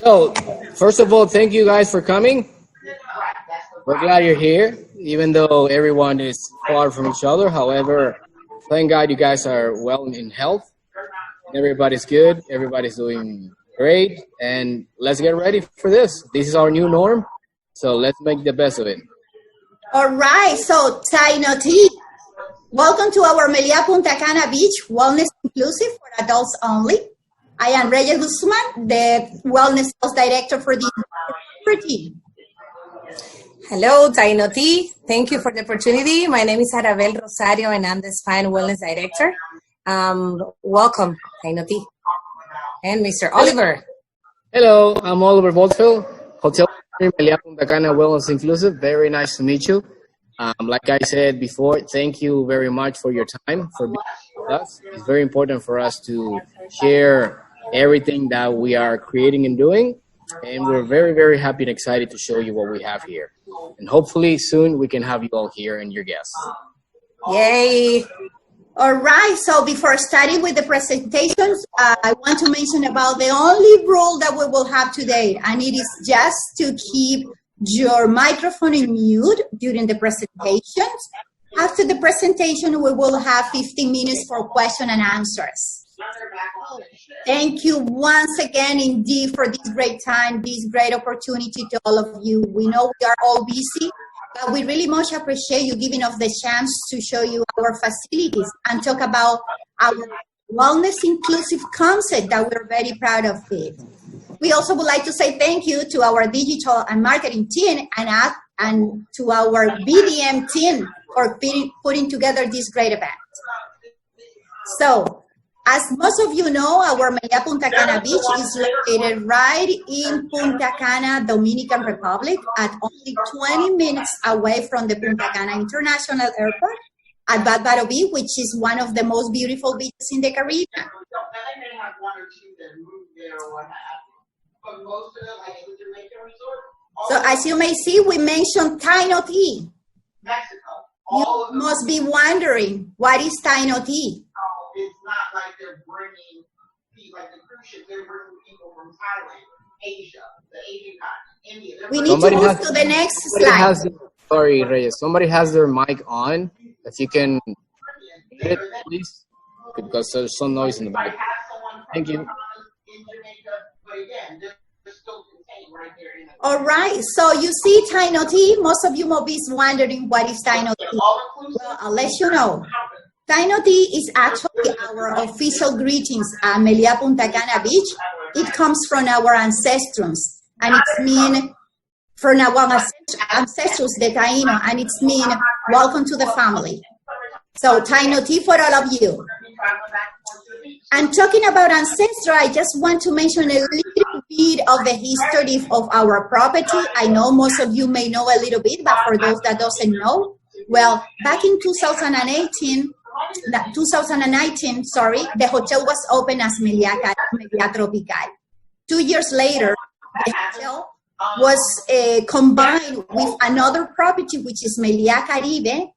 So, first of all, thank you guys for coming. We're glad you're here, even though everyone is far from each other. However, thank God you guys are well in health. Everybody's good. Everybody's doing great. And let's get ready for this. This is our new norm. So let's make the best of it. All right. So, Taino T, welcome to our Meliá Punta Cana Beach Wellness Inclusive for Adults Only. I am Reyes Guzman, the Wellness Sales Director for the team. Hello, Taino T. Thank you for the opportunity. My name is Arabel Rosario, and I'm the Spine Wellness Director. Welcome, Taino T. And Mr. Oliver. Hello, I'm Oliver Boltfield, Hotel Meliá Punta Cana Wellness Inclusive. Very nice to meet you. Like I said before, thank you very much for your time, for being with us. It's very important for us to share everything that we are creating and doing. And we're very, very happy and excited to show you what we have here. And hopefully soon we can have you all here and your guests. Yay! All right, so before starting with the presentations, I want to mention about the only rule that we will have today, and it is just to keep your microphone in mute during the presentations. After the presentation, we will have 15 minutes for question and answers. Thank you once again, indeed, for this great time, this great opportunity to all of you. We know we are all busy, but we really much appreciate you giving us the chance to show you our facilities and talk about our wellness inclusive concept that we're very proud of it. We also would like to say thank you to our digital and marketing team and to our BDM team for putting together this great event. So, as most of you know, our Meliá Punta Cana Beach is located right in Punta Cana, Dominican Republic, at only 20 minutes away from the Punta Cana International Airport at Bávaro Beach, which is one of the most beautiful beaches in the Caribbean. So as you may see, we mentioned Taino T. You must be wondering, what is Taino T? It's not like they're bringing people, like the cruise ship, they're bringing people from Thailand, Asia, the Asian continent, India. We need to move to the next slide. Sorry, Reyes. Somebody has their mic on. If you can hit it, please, because there's some noise in the back. Thank you. All right, so you see Taino T. Most of you might be wondering what is Taino T. Well, I'll let you know. Taino T is actually our official greetings at Meliá Punta Cana Beach. It comes from our ancestors, and it's mean from our ancestors, the Taino, and it's mean welcome to the family. So Taino T for all of you. And talking about ancestry, I just want to mention a little bit of the history of our property. I know most of you may know a little bit, but for those that doesn't know, well, back in 2019, the hotel was open as Meliá Tropical. 2 years later, the hotel was combined with another property, which is Meliá Caribe,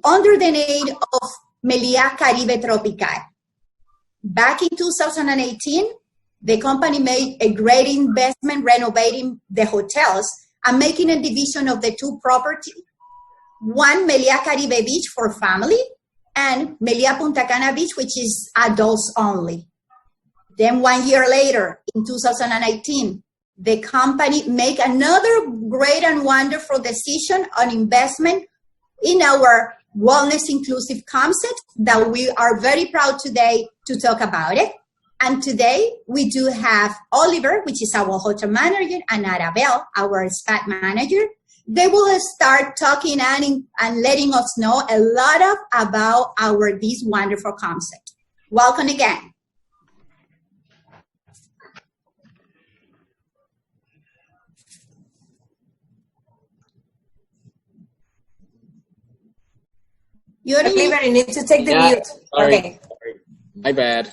under the name of Meliá Caribe Tropical. Back in 2018, the company made a great investment renovating the hotels and making a division of the two properties. One, Meliá Caribe Beach for family, and Meliá Punta Cana Beach, which is adults only. Then 1 year later, in 2018, the company made another great and wonderful decision on investment in our wellness inclusive concept that we are very proud today to talk about it. And today we do have Oliver, which is our hotel manager, and Arabel, our spa manager. They will start talking and letting us know a lot about this wonderful concept. Welcome again. Oliver, you need to take the mute. Sorry, okay. Sorry. My bad.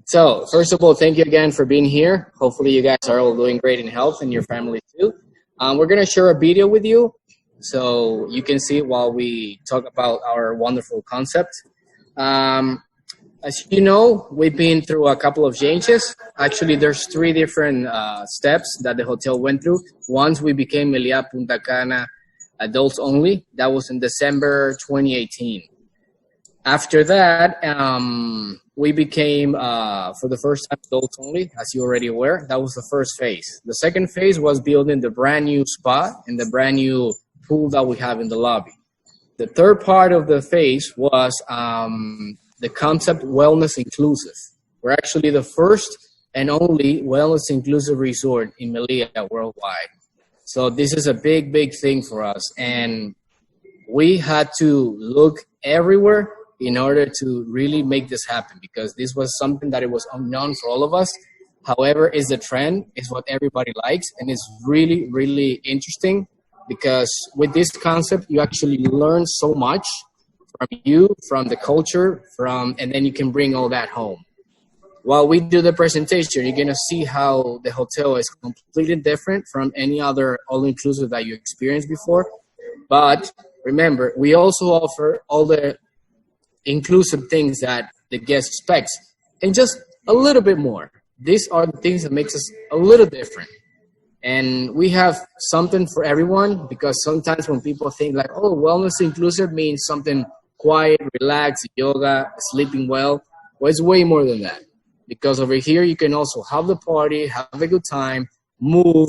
So, first of all, thank you again for being here. Hopefully you guys are all doing great in health and your family too. We're going to share a video with you so you can see while we talk about our wonderful concept. As you know, we've been through a couple of changes. Actually, there's three different steps that the hotel went through. Once we became Meliá Punta Cana adults only, that was in December 2018. After that, we became, for the first time, adults only, as you already aware. That was the first phase. The second phase was building the brand new spa and the brand new pool that we have in the lobby. The third part of the phase was the concept wellness inclusive. We're actually the first and only wellness inclusive resort in Meliá worldwide. So this is a big, big thing for us. And we had to look everywhere in order to really make this happen, because this was something that it was unknown for all of us. However, is the trend, is what everybody likes, and it's really, really interesting, because with this concept, you actually learn so much from you, from the culture, and then you can bring all that home. While we do the presentation, you're gonna see how the hotel is completely different from any other all-inclusive that you experienced before. But remember, we also offer all the inclusive things that the guest expects, and just a little bit more. These are the things that makes us a little different. And we have something for everyone, because sometimes when people think like, oh, wellness inclusive means something quiet, relaxed, yoga, sleeping well. Well, it's way more than that. Because over here, you can also have the party, have a good time, move,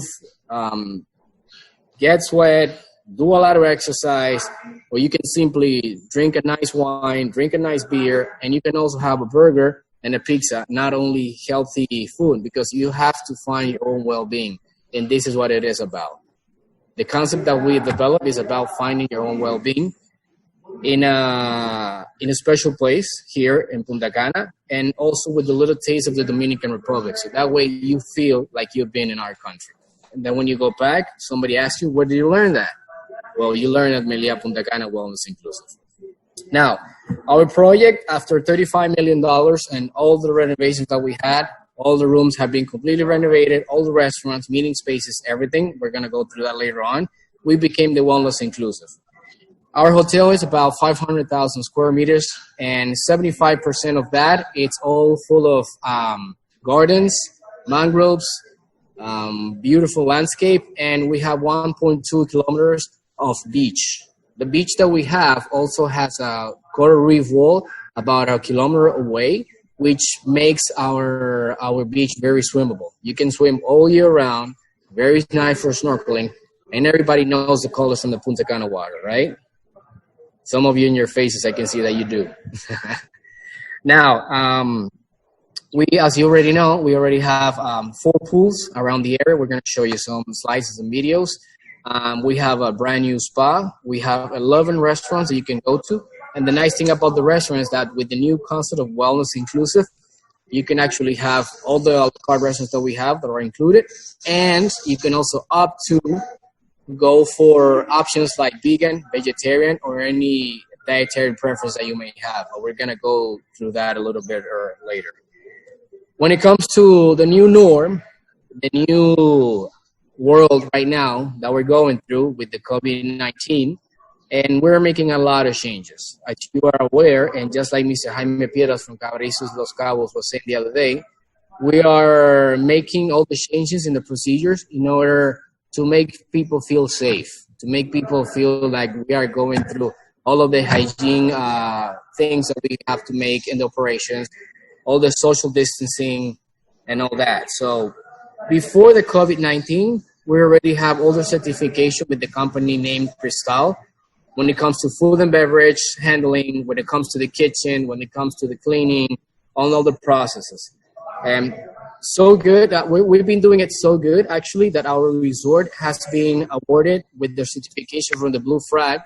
get sweat, do a lot of exercise, or you can simply drink a nice wine, drink a nice beer, and you can also have a burger and a pizza, not only healthy food, because you have to find your own well-being. And this is what it is about. The concept that we developed is about finding your own well-being in a special place here in Punta Cana, and also with a little taste of the Dominican Republic. So that way you feel like you've been in our country. And then when you go back, somebody asks you, where did you learn that? Well, you learn at Meliá Punta Cana Wellness Inclusive. Now, our project, after $35 million and all the renovations that we had, all the rooms have been completely renovated, all the restaurants, meeting spaces, everything. We're going to go through that later on. We became the Wellness Inclusive. Our hotel is about 500,000 square meters, and 75% of that, it's all full of gardens, mangroves, beautiful landscape, and we have 1.2 kilometers of beach. The beach that we have also has a coral reef wall about a kilometer away, which makes our beach very swimmable. You can swim all year round, very nice for snorkeling, and everybody knows the colors from the Punta Cana water, right? Some of you in your faces, I can see that you do. Now, we, as you already know, we already have 4 pools around the area. We're going to show you some slides and videos. We have a brand new spa. We have 11 restaurants that you can go to. And the nice thing about the restaurant is that with the new concept of wellness inclusive, you can actually have all the a la carte restaurants that we have that are included. And you can also opt to go for options like vegan, vegetarian, or any dietary preference that you may have. But we're going to go through that a little bit later. When it comes to the new norm, the new world right now that we're going through with the COVID-19, and we're making a lot of changes. As you are aware, and just like Mr. Jaime Piedras from Cabrizos Los Cabos was saying the other day, we are making all the changes in the procedures in order to make people feel safe, to make people feel like we are going through all of the hygiene things that we have to make in the operations, all the social distancing and all that. So before the COVID-19, we already have all the certification with the company named Cristal when it comes to food and beverage handling, when it comes to the kitchen, when it comes to the cleaning, on all the processes. And so good that we've been doing it so good, actually, that our resort has been awarded with the certification from the Blue Flag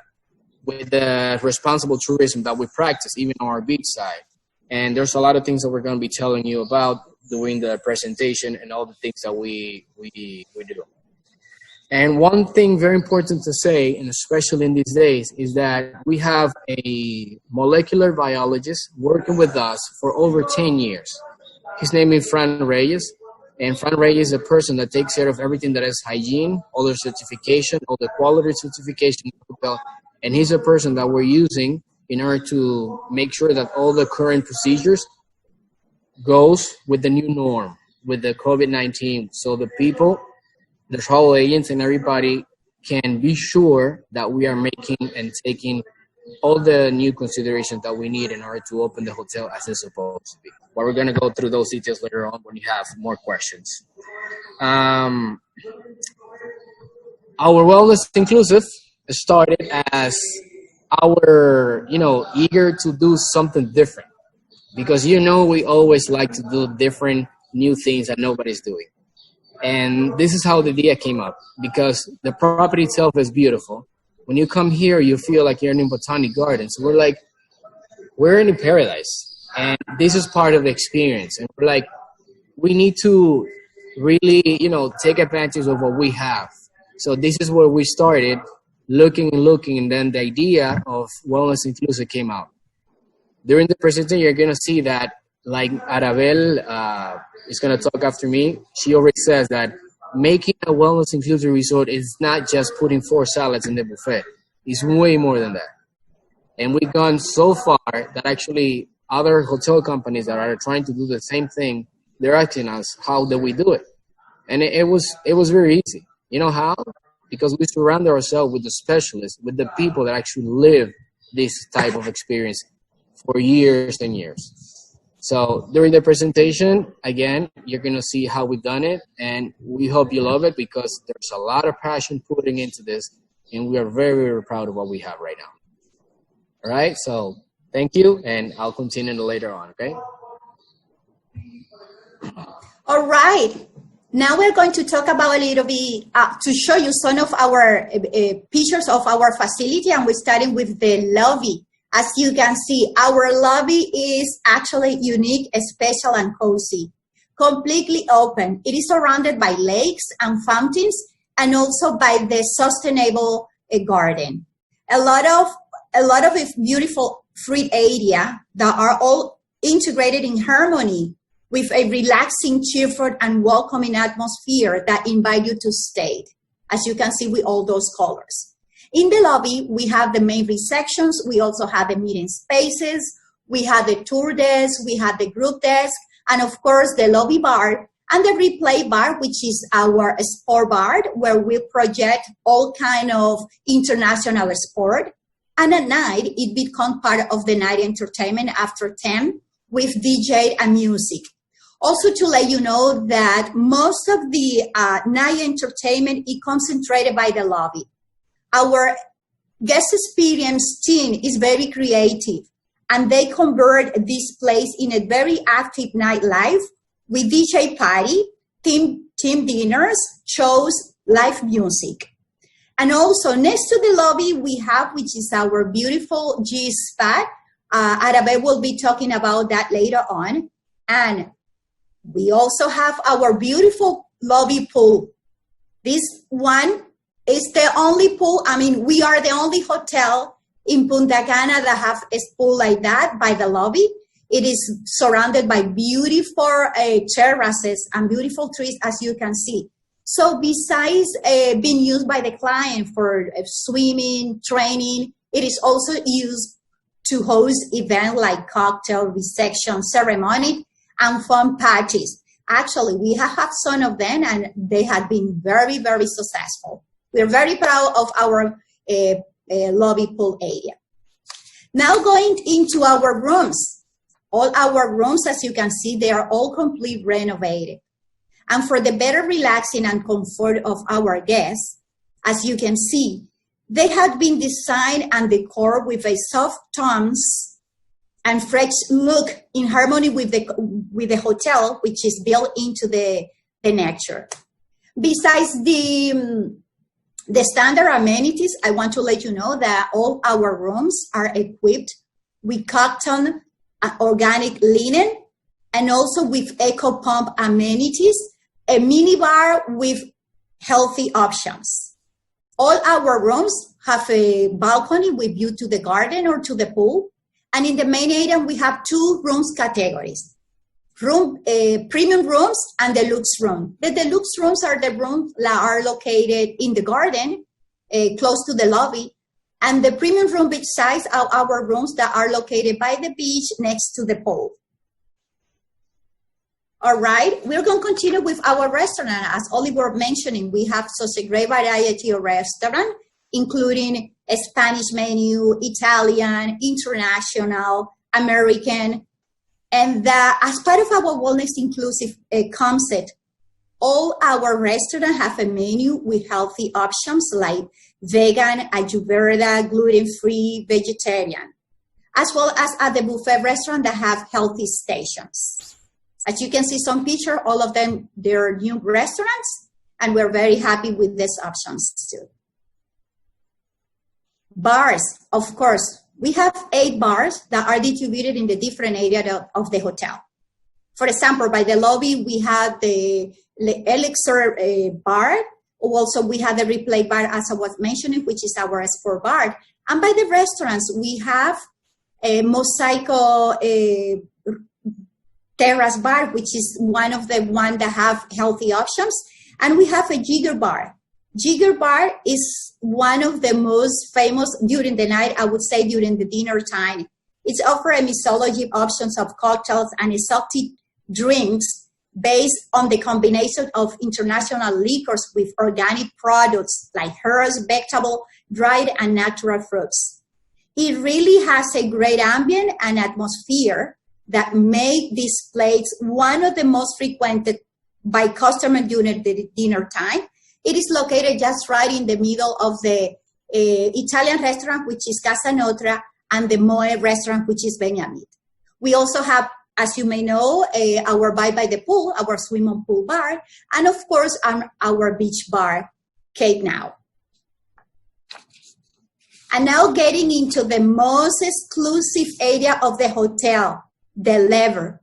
with the responsible tourism that we practice, even on our beach side. And there's a lot of things that we're going to be telling you about during the presentation and all the things that we do. And one thing very important to say, and especially in these days, is that we have a molecular biologist working with us for over 10 years. His name is Fran Reyes, and Fran Reyes is a person that takes care of everything that is hygiene, all the certification, all the quality certification, and he's a person that we're using in order to make sure that all the current procedures goes with the new norm, with the COVID-19. So the people, the travel agents and everybody can be sure that we are making and taking all the new considerations that we need in order to open the hotel as it's supposed to be. But we're going to go through those details later on when you have more questions. Our Wellness Inclusive started as our, eager to do something different. Because, we always like to do different new things that nobody's doing. And this is how the idea came up, because the property itself is beautiful. When you come here, you feel like you're in Botanic Gardens. So we're like, we're in a paradise. And this is part of the experience. And we're like, we need to really, take advantage of what we have. So this is where we started looking, and then the idea of Wellness Inclusive came out. During the presentation, you're going to see that, like Arabel is going to talk after me. She already says that making a wellness inclusive resort is not just putting 4 salads in the buffet. It's way more than that. And we've gone so far that actually other hotel companies that are trying to do the same thing, they're asking us, how do we do it? And it was very easy. You know how? Because we surround ourselves with the specialists, with the people that actually live this type of experience for years and years. So during the presentation, again, you're going to see how we've done it, and we hope you love it because there's a lot of passion putting into this, and we are very, very proud of what we have right now. All right, so thank you, and I'll continue later on, okay? All right. Now we're going to talk about a little bit, to show you some of our pictures of our facility, and we're starting with the lobby. As you can see, our lobby is actually unique, special, and cozy. Completely open. It is surrounded by lakes and fountains, and also by the sustainable garden. A lot of beautiful fruit area that are all integrated in harmony with a relaxing, cheerful, and welcoming atmosphere that invite you to stay. As you can see with all those colors. In the lobby, we have the main receptions. We also have the meeting spaces. We have the tour desk. We have the group desk. And of course, the lobby bar and the replay bar, which is our sport bar, where we project all kind of international sport. And at night, it becomes part of the night entertainment after 10 with DJ and music. Also to let you know that most of the night entertainment is concentrated by the lobby. Our guest experience team is very creative, and they convert this place in a very active nightlife with DJ party, team dinners, shows, live music. And also next to the lobby we have, which is our beautiful G Spa. Arabe will be talking about that later on. And we also have our beautiful lobby pool. This one is the only pool. I mean, we are the only hotel in Punta Cana that have a pool like that by the lobby. It is surrounded by beautiful terraces and beautiful trees, as you can see. So besides being used by the client for swimming, training, it is also used to host events like cocktail reception, ceremony, and fun parties. Actually, we have had some of them, and they have been very, very successful. We're very proud of our lobby pool area. Now going into our rooms. All our rooms, as you can see, they are all completely renovated. And for the better relaxing and comfort of our guests, as you can see, they have been designed and decorated with a soft tones and fresh look in harmony with the hotel, which is built into the nature. Besides the standard amenities, I want to let you know that all our rooms are equipped with cotton, organic linen, and also with eco pump amenities, a mini bar with healthy options. All our rooms have a balcony with view to the garden or to the pool. And in the main area, we have two rooms categories, premium rooms and deluxe room. The deluxe rooms are the rooms that are located in the garden, close to the lobby. And the premium room beach size are our rooms that are located by the beach next to the pool. All right, we're going to continue with our restaurant. As Oliver mentioning, we have such a great variety of restaurant, including a Spanish menu, Italian, international, American. And as part of our wellness inclusive concept, all our restaurants have a menu with healthy options like vegan, Ayurveda, gluten-free, vegetarian, as well as at the buffet restaurant that have healthy stations. As you can see some picture, all of them, they're new restaurants, and we're very happy with these options too. Bars, of course. We have 8 bars that are distributed in the different areas of the hotel. For example, by the lobby, we have the Elixir bar. Also, we have the Replay bar, as I was mentioning, which is our sport bar. And by the restaurants, we have a Mosaico terrace bar, which is one of the ones that have healthy options. And we have a Jigger bar. Jigger bar is one of the most famous during the night, I would say during the dinner time. It's offer a mixology options of cocktails and exotic drinks based on the combination of international liquors with organic products like herbs, vegetable, dried and natural fruits. It really has a great ambient and atmosphere that make this place one of the most frequented by customers during the dinner time. It is located just right in the middle of the Italian restaurant, which is Casa Nostra, and the Moe restaurant, which is Benjamin. We also have, as you may know, our by the pool, our swimming pool bar, and of course, our beach bar, Cape Now. And now getting into the most exclusive area of the hotel, the lever.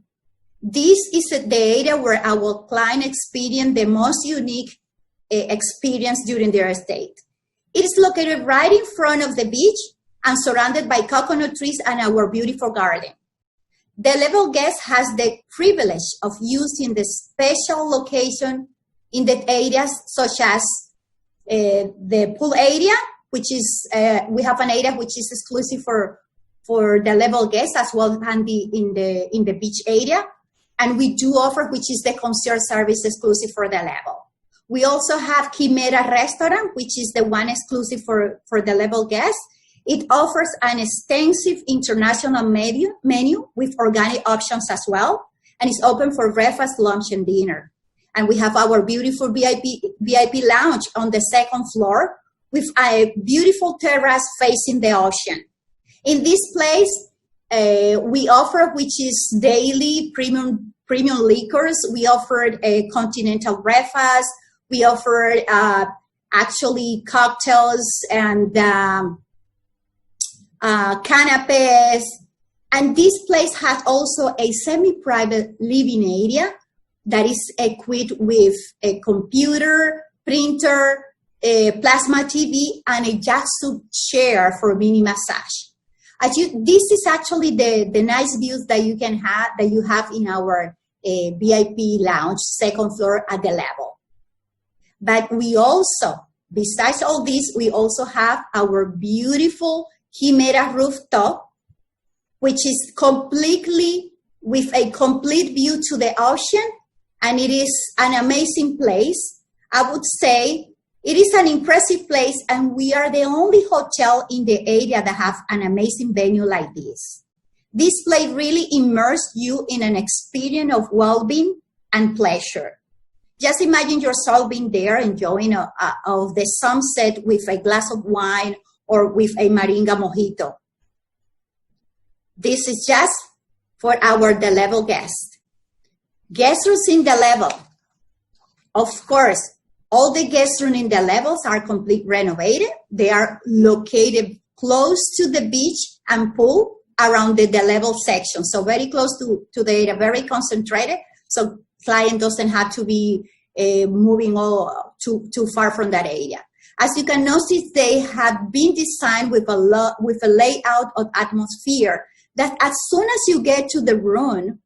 This is the area where our client experience the most unique experience during their stay. It is located right in front of the beach and surrounded by coconut trees and our beautiful garden. The level guest has the privilege of using the special location in the areas such as the pool area, which is, we have an area which is exclusive for the level guests as well as in the beach area. And we do offer, which is the concierge service exclusive for the level. We also have Quimera Restaurant, which is the one exclusive for the level guests. It offers an extensive international menu with organic options as well, and it's open for breakfast, lunch, and dinner. And we have our beautiful VIP lounge on the second floor with a beautiful terrace facing the ocean. In this place, we offer, which is daily premium liquors. We offered a continental breakfast. We offered actually cocktails and canapes. And this place has also a semi-private living area that is equipped with a computer, printer, a plasma TV, and a jacksuit chair for mini massage. This is actually the nice views that you have in our VIP lounge, second floor at the level. But we also, besides all this, we also have our beautiful Quimera rooftop, which is completely with a complete view to the ocean, and it is an amazing place. I would say it is an impressive place, and we are the only hotel in the area that have an amazing venue like this. This place really immerses you in an experience of well-being and pleasure. Just imagine yourself being there enjoying of the sunset with a glass of wine or with a Moringa mojito. This is just for the level guests. Guest rooms in the level. Of course, all the guest rooms in the levels are completely renovated. They are located close to the beach and pool around the level section. So very close to the area, very concentrated. So client doesn't have to be moving too far from that area. As you can notice, they have been designed with a layout of atmosphere that as soon as you get to the room,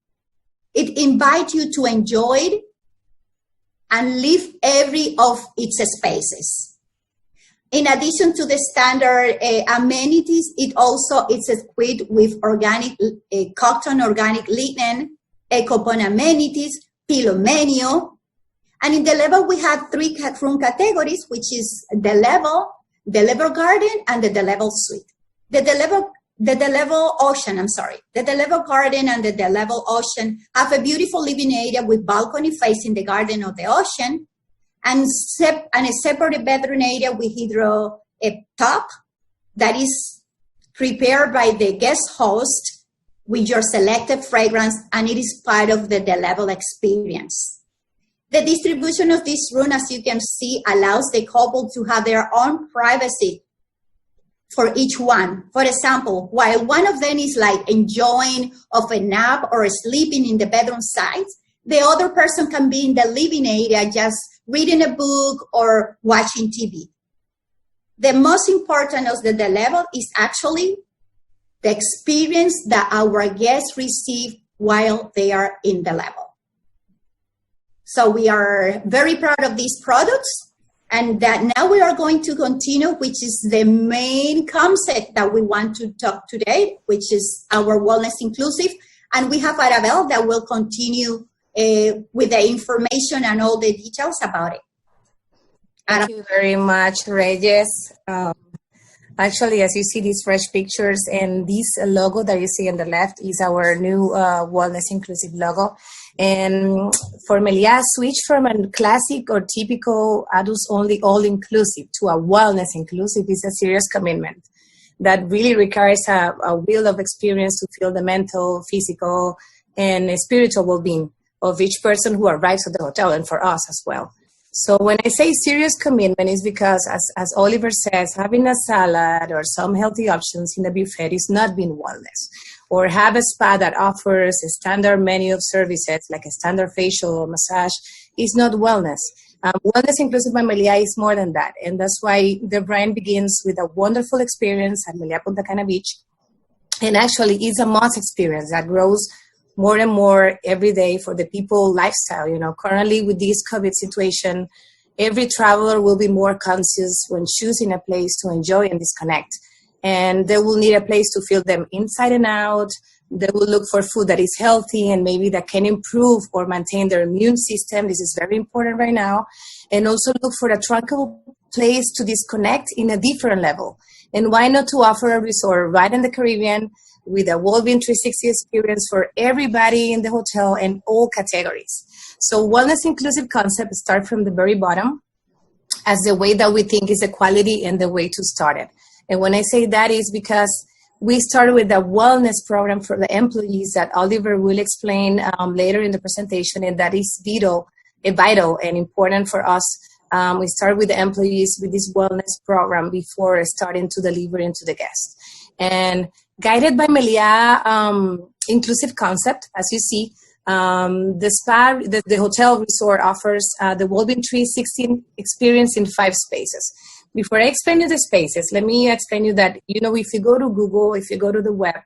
it invites you to enjoy it and live every of its spaces. In addition to the standard amenities, it also is equipped with organic cotton, organic linen, Ecopon amenities, pillow menu. And in the level, we have 3 room categories, which is the level garden, and the level suite. The level ocean, The level garden and the level ocean have a beautiful living area with balcony facing the garden of the ocean, and a separate bedroom area with a tub that is prepared by the guest host with your selected fragrance, and it is part of the level experience. The distribution of this room, as you can see, allows the couple to have their own privacy for each one. For example, while one of them is like enjoying of a nap or sleeping in the bedroom side, the other person can be in the living area just reading a book or watching TV. The most important of the level is actually the experience that our guests receive while they are in the level. So we are very proud of these products, and that now we are going to continue, which is the main concept that we want to talk today, which is our wellness inclusive. And we have Arabelle that will continue with the information and all the details about it. Thank you very much, Reyes. Actually, as you see these fresh pictures, and this logo that you see on the left is our new wellness inclusive logo. And for Meliá, switch from a classic or typical adults only all-inclusive to a wellness inclusive is a serious commitment that really requires a will of experience to feel the mental, physical, and spiritual well-being of each person who arrives at the hotel, and for us as well. So when I say serious commitment, is because, as Oliver says, having a salad or some healthy options in the buffet is not being wellness. Or have a spa that offers a standard menu of services like a standard facial or massage is not wellness. Wellness Inclusive by Meliá is more than that. And that's why the brand begins with a wonderful experience at Meliá Punta Cana Beach. And actually it's a must experience that grows more and more every day for the people lifestyle. You know, currently with this COVID situation, every traveler will be more conscious when choosing a place to enjoy and disconnect. And they will need a place to feel them inside and out. They will look for food that is healthy and maybe that can improve or maintain their immune system. This is very important right now. And also look for a tranquil place to disconnect in a different level. And why not to offer a resort right in the Caribbean with a Wellbeing 360 experience for everybody in the hotel and all categories. So wellness inclusive concept start from the very bottom as the way that we think is the quality and the way to start it. And when I say that is because we started with a wellness program for the employees that Oliver will explain later in the presentation, and that is vital and important for us. We started with the employees with this wellness program before starting to deliver into the guests. And guided by Meliá inclusive concept, as you see, the spa, the hotel resort offers the Wellbeing 360 experience in 5 spaces. Before I explain you the spaces, let me explain you that, you know, if you go to Google, if you go to the web,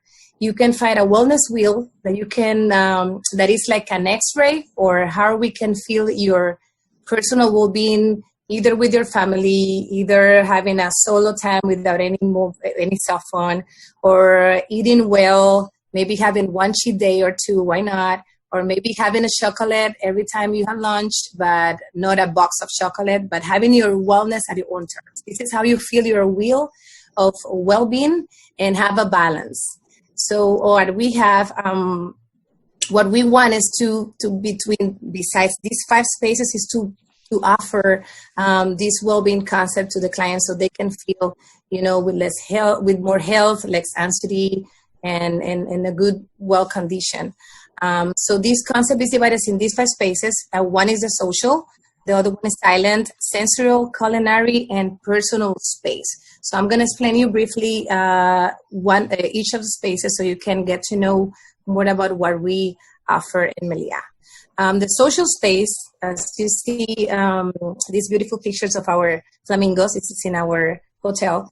you can find a wellness wheel that you can, that is like an x-ray, or how we can feel your personal well-being, either with your family, either having a solo time without any cell phone, or eating well, maybe having one cheat day or 2, why not? Or maybe having a chocolate every time you have lunch, but not a box of chocolate, but having your wellness at your own terms. This is how you feel your wheel of well-being and have a balance. So what we have, what we want is to besides these 5 spaces, is to offer this well-being concept to the clients so they can feel, you know, with less health, with more health, less anxiety, and a good, well condition. So this concept is divided in these 5 spaces. One is the social, the other one is silent, sensorial, culinary, and personal space. So I'm going to explain you briefly each of the spaces so you can get to know more about what we offer in Meliá. The social space, as you see these beautiful pictures of our flamingos, it's in our hotel.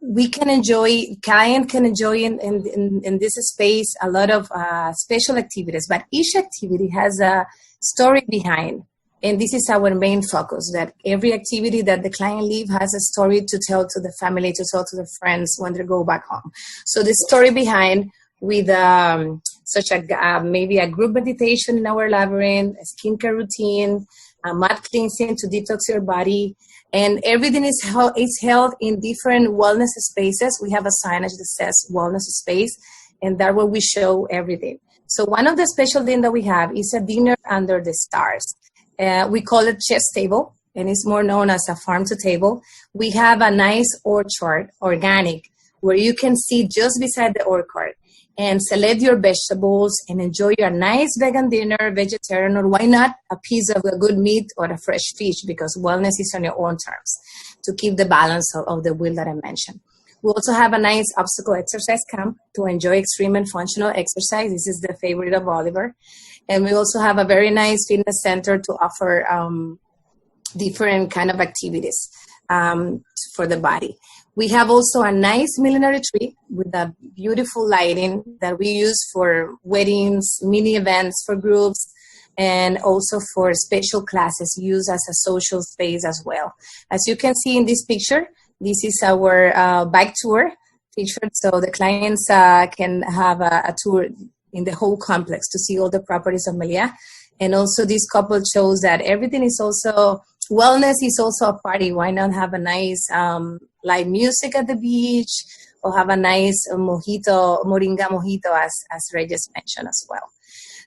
We can enjoy, client can enjoy in this space a lot of special activities, but each activity has a story behind. And this is our main focus, that every activity that the client leaves has a story to tell to the family, to tell to the friends when they go back home. So the story behind with such as maybe a group meditation in our labyrinth, a skincare routine, a mat cleansing to detox your body. And everything is held in different wellness spaces. We have a signage that says wellness space, and that will we show everything. So one of the special things that we have is a dinner under the stars. We call it chess table, and it's more known as a farm to table. We have a nice orchard, organic, where you can sit just beside the orchard and select your vegetables and enjoy your nice vegan dinner, vegetarian, or why not a piece of a good meat or a fresh fish, because wellness is on your own terms to keep the balance of the wheel that I mentioned. We also have a nice obstacle exercise camp to enjoy extreme and functional exercise. This is the favorite of Oliver. And we also have a very nice fitness center to offer different kind of activities for the body. We have also a nice millinery tree with a beautiful lighting that we use for weddings, mini events for groups, and also for special classes used as a social space as well. As you can see in this picture, this is our bike tour featured, so the clients can have a tour in the whole complex to see all the properties of Meliá. And also this couple shows that everything is also, wellness is also a party. Why not have a nice live music at the beach, or have a nice moringa mojito, as Ray just mentioned as well.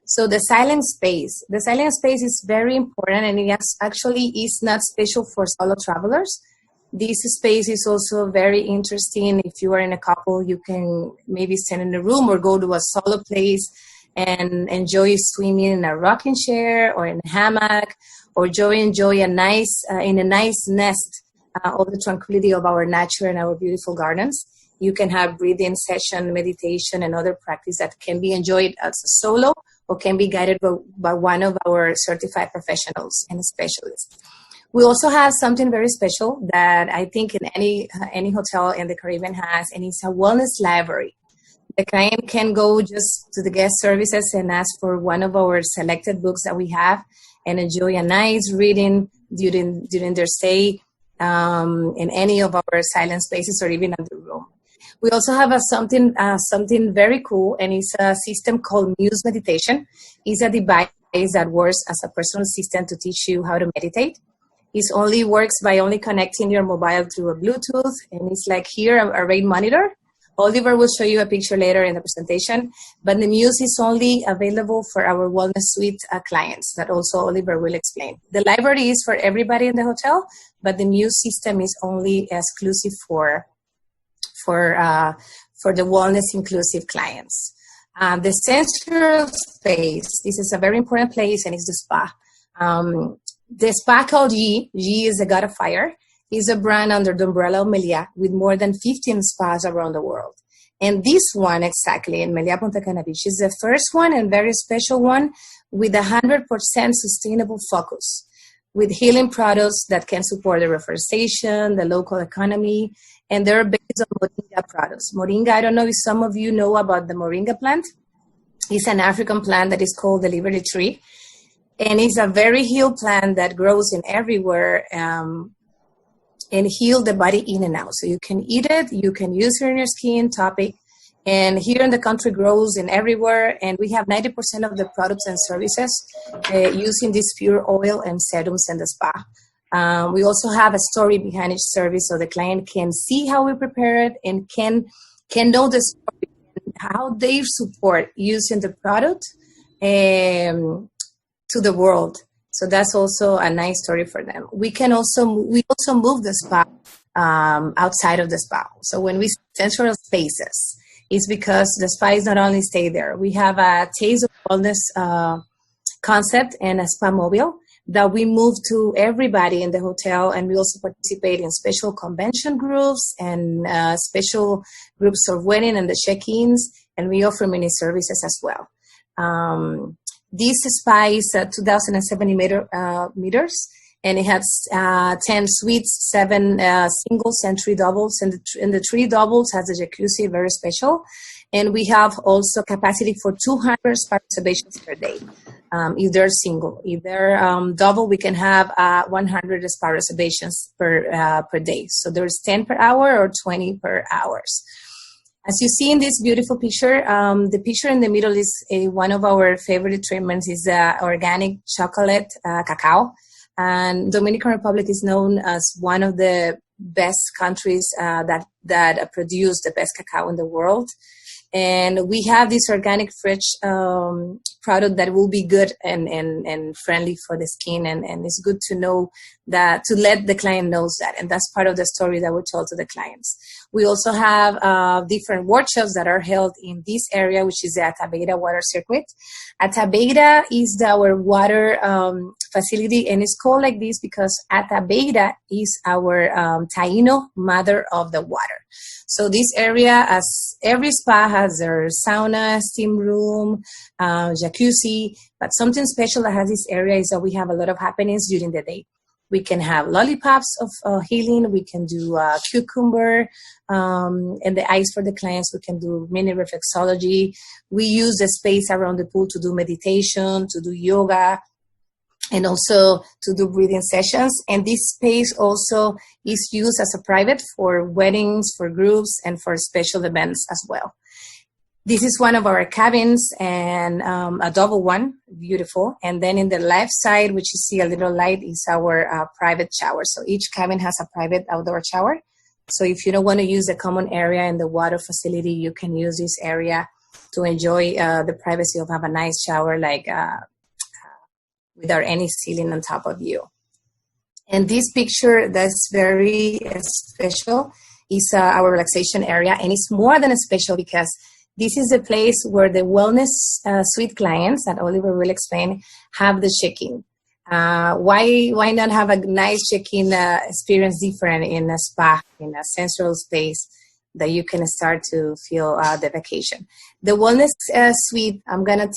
So the silent space is very important, and it actually is not special for solo travelers. This space is also very interesting. If you are in a couple, you can maybe stand in a room or go to a solo place and enjoy swimming in a rocking chair or in a hammock, or enjoy a nice in a nice nest of the tranquility of our nature and our beautiful gardens. You can have breathing session, meditation, and other practice that can be enjoyed as a solo or can be guided by one of our certified professionals and specialists. We also have something very special that I think in any hotel in the Caribbean has, and it's a wellness library. The client can go just to the guest services and ask for one of our selected books that we have and enjoy a nice reading during their stay in any of our silent spaces or even in the room. We also have something very cool, and it's a system called Muse Meditation. It's a device that works as a personal assistant to teach you how to meditate. It only works by only connecting your mobile through a Bluetooth, and it's like here a RAID monitor. Oliver will show you a picture later in the presentation, but the Muse is only available for our Wellness Suite clients that also Oliver will explain. The library is for everybody in the hotel, but the Muse system is only exclusive for the Wellness Inclusive clients. The sensual space, this is a very important place, and it's the spa. The spa called Yi is the god of fire, is a brand under the umbrella of Meliá with more than 15 spas around the world. And this one exactly in Meliá Punta Cana Beach is the first one and very special one with 100% sustainable focus, with healing products that can support the reforestation, the local economy, and they're based on moringa products. Moringa, I don't know if some of you know about the moringa plant. It's an African plant that is called the liberty tree. And it's a very healed plant that grows in everywhere and heal the body in and out. So you can eat it, you can use it in your skin, topic. And here in the country grows in everywhere. And we have 90% of the products and services using this pure oil and serums in the spa. We also have a story behind each service so the client can see how we prepare it and can know the story, how they support using the product to the world. So that's also a nice story for them. We also move the spa outside of the spa. So when we sensual spaces, it's because the spa is not only stay there. We have a taste of wellness concept and a spa mobile that we move to everybody in the hotel, and we also participate in special convention groups and special groups of wedding and the check-ins, and we offer many services as well. This spa is 2,070 meters, and it has 10 suites, 7 singles, and 3 doubles. And the 3 doubles has a jacuzzi, very special. And we have also capacity for 200 spa reservations per day. If they're single, if they're double, we can have 100 spa reservations per day. So there's 10 per hour or 20 per hours. As you see in this beautiful picture, the picture in the middle is one of our favorite treatments is organic chocolate cacao. And Dominican Republic is known as one of the best countries that produce the best cacao in the world. And we have this organic fresh product that will be good and friendly for the skin. And it's good to know that, to let the client knows that. And that's part of the story that we tell to the clients. We also have different workshops that are held in this area, which is the Atabeira water circuit. Atabeira is our water facility, and it's called like this because Atabeira is our Taino mother of the water. So this area, as every spa has their sauna, steam room, jacuzzi, but something special that has this area is that we have a lot of happenings during the day. We can have lollipops of healing. We can do cucumber and the ice for the clients. We can do mini reflexology. We use the space around the pool to do meditation, to do yoga, and also to do breathing sessions. And this space also is used as a private for weddings, for groups, and for special events as well. This is one of our cabins, and a double one, beautiful. And then in the left side, which you see a little light, is our private shower. So each cabin has a private outdoor shower. So if you don't want to use the common area in the water facility, you can use this area to enjoy the privacy of have a nice shower, like without any ceiling on top of you. And this picture that's very special is our relaxation area. And it's more than special because this is a place where the wellness suite clients, that Oliver will explain, have the check-in. Why not have a nice check-in experience different in a spa, in a sensual space that you can start to feel the vacation. The wellness suite, I'm gonna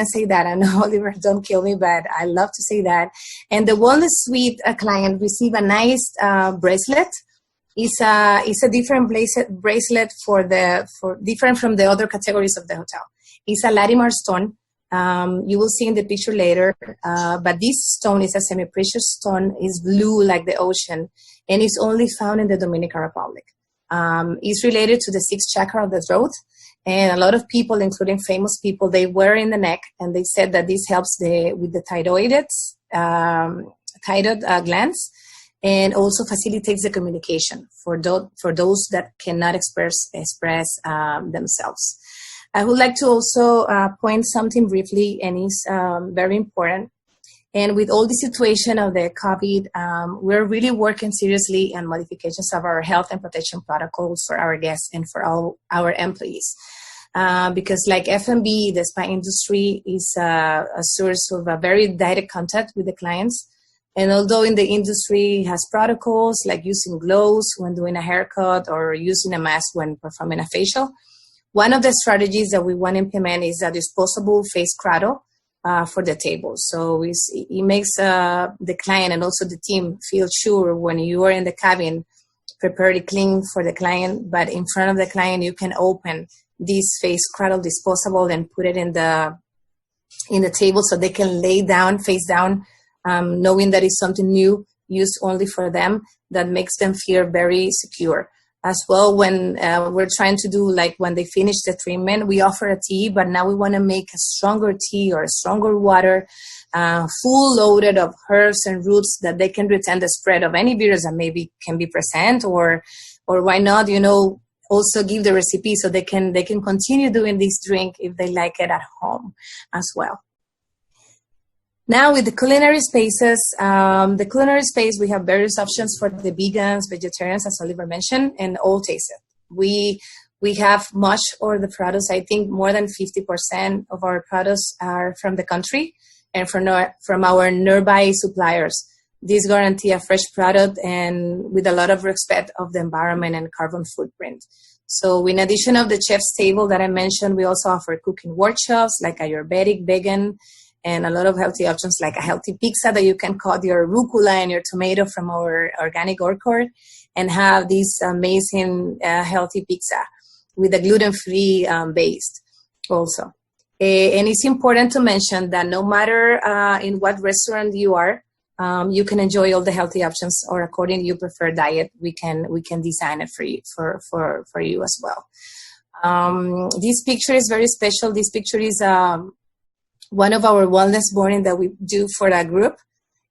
say that. I know Oliver, don't kill me, but I love to say that. And the wellness suite client receive a nice bracelet. It's a different bracelet for different from the other categories of the hotel. It's a Latimer stone. You will see in the picture later, but this stone is a semi-precious stone. It's blue like the ocean, and it's only found in the Dominican Republic. It's related to the sixth chakra of the throat, and a lot of people, including famous people, they wear in the neck, and they said that this helps with the thyroid glands, and also facilitates the communication for those that cannot express themselves. I would like to also point something briefly, and it's very important. And with all the situation of the COVID, we're really working seriously on modifications of our health and protection protocols for our guests and for all our employees. Because like F&B, the spa industry is a source of a very direct contact with the clients. And although in the industry has protocols like using gloves when doing a haircut or using a mask when performing a facial, one of the strategies that we want to implement is a disposable face cradle for the table. So it makes the client and also the team feel sure when you are in the cabin, prepared clean for the client, but in front of the client, you can open this face cradle disposable and put it in the table so they can lay down, face down, knowing that it's something new, used only for them, that makes them feel very secure. As well, when we're trying to do, like when they finish the treatment, we offer a tea, but now we want to make a stronger tea or a stronger water, full loaded of herbs and roots that they can retain the spread of any virus that maybe can be present, or why not, also give the recipe so they can continue doing this drink if they like it at home as well. Now with the culinary spaces, we have various options for the vegans, vegetarians, as Oliver mentioned, and all tasted. We have much of the products. I think more than 50% of our products are from the country and from our nearby suppliers. These guarantee a fresh product and with a lot of respect of the environment and carbon footprint. So in addition of the chef's table that I mentioned, we also offer cooking workshops like Ayurvedic, vegan, and a lot of healthy options like a healthy pizza that you can cut your rucola and your tomato from our organic orchard and have this amazing healthy pizza with a gluten-free based also. And it's important to mention that no matter in what restaurant you are, you can enjoy all the healthy options, or according to your preferred diet, we can design it for you, for you as well. This picture is very special. This picture is one of our wellness morning that we do for a group.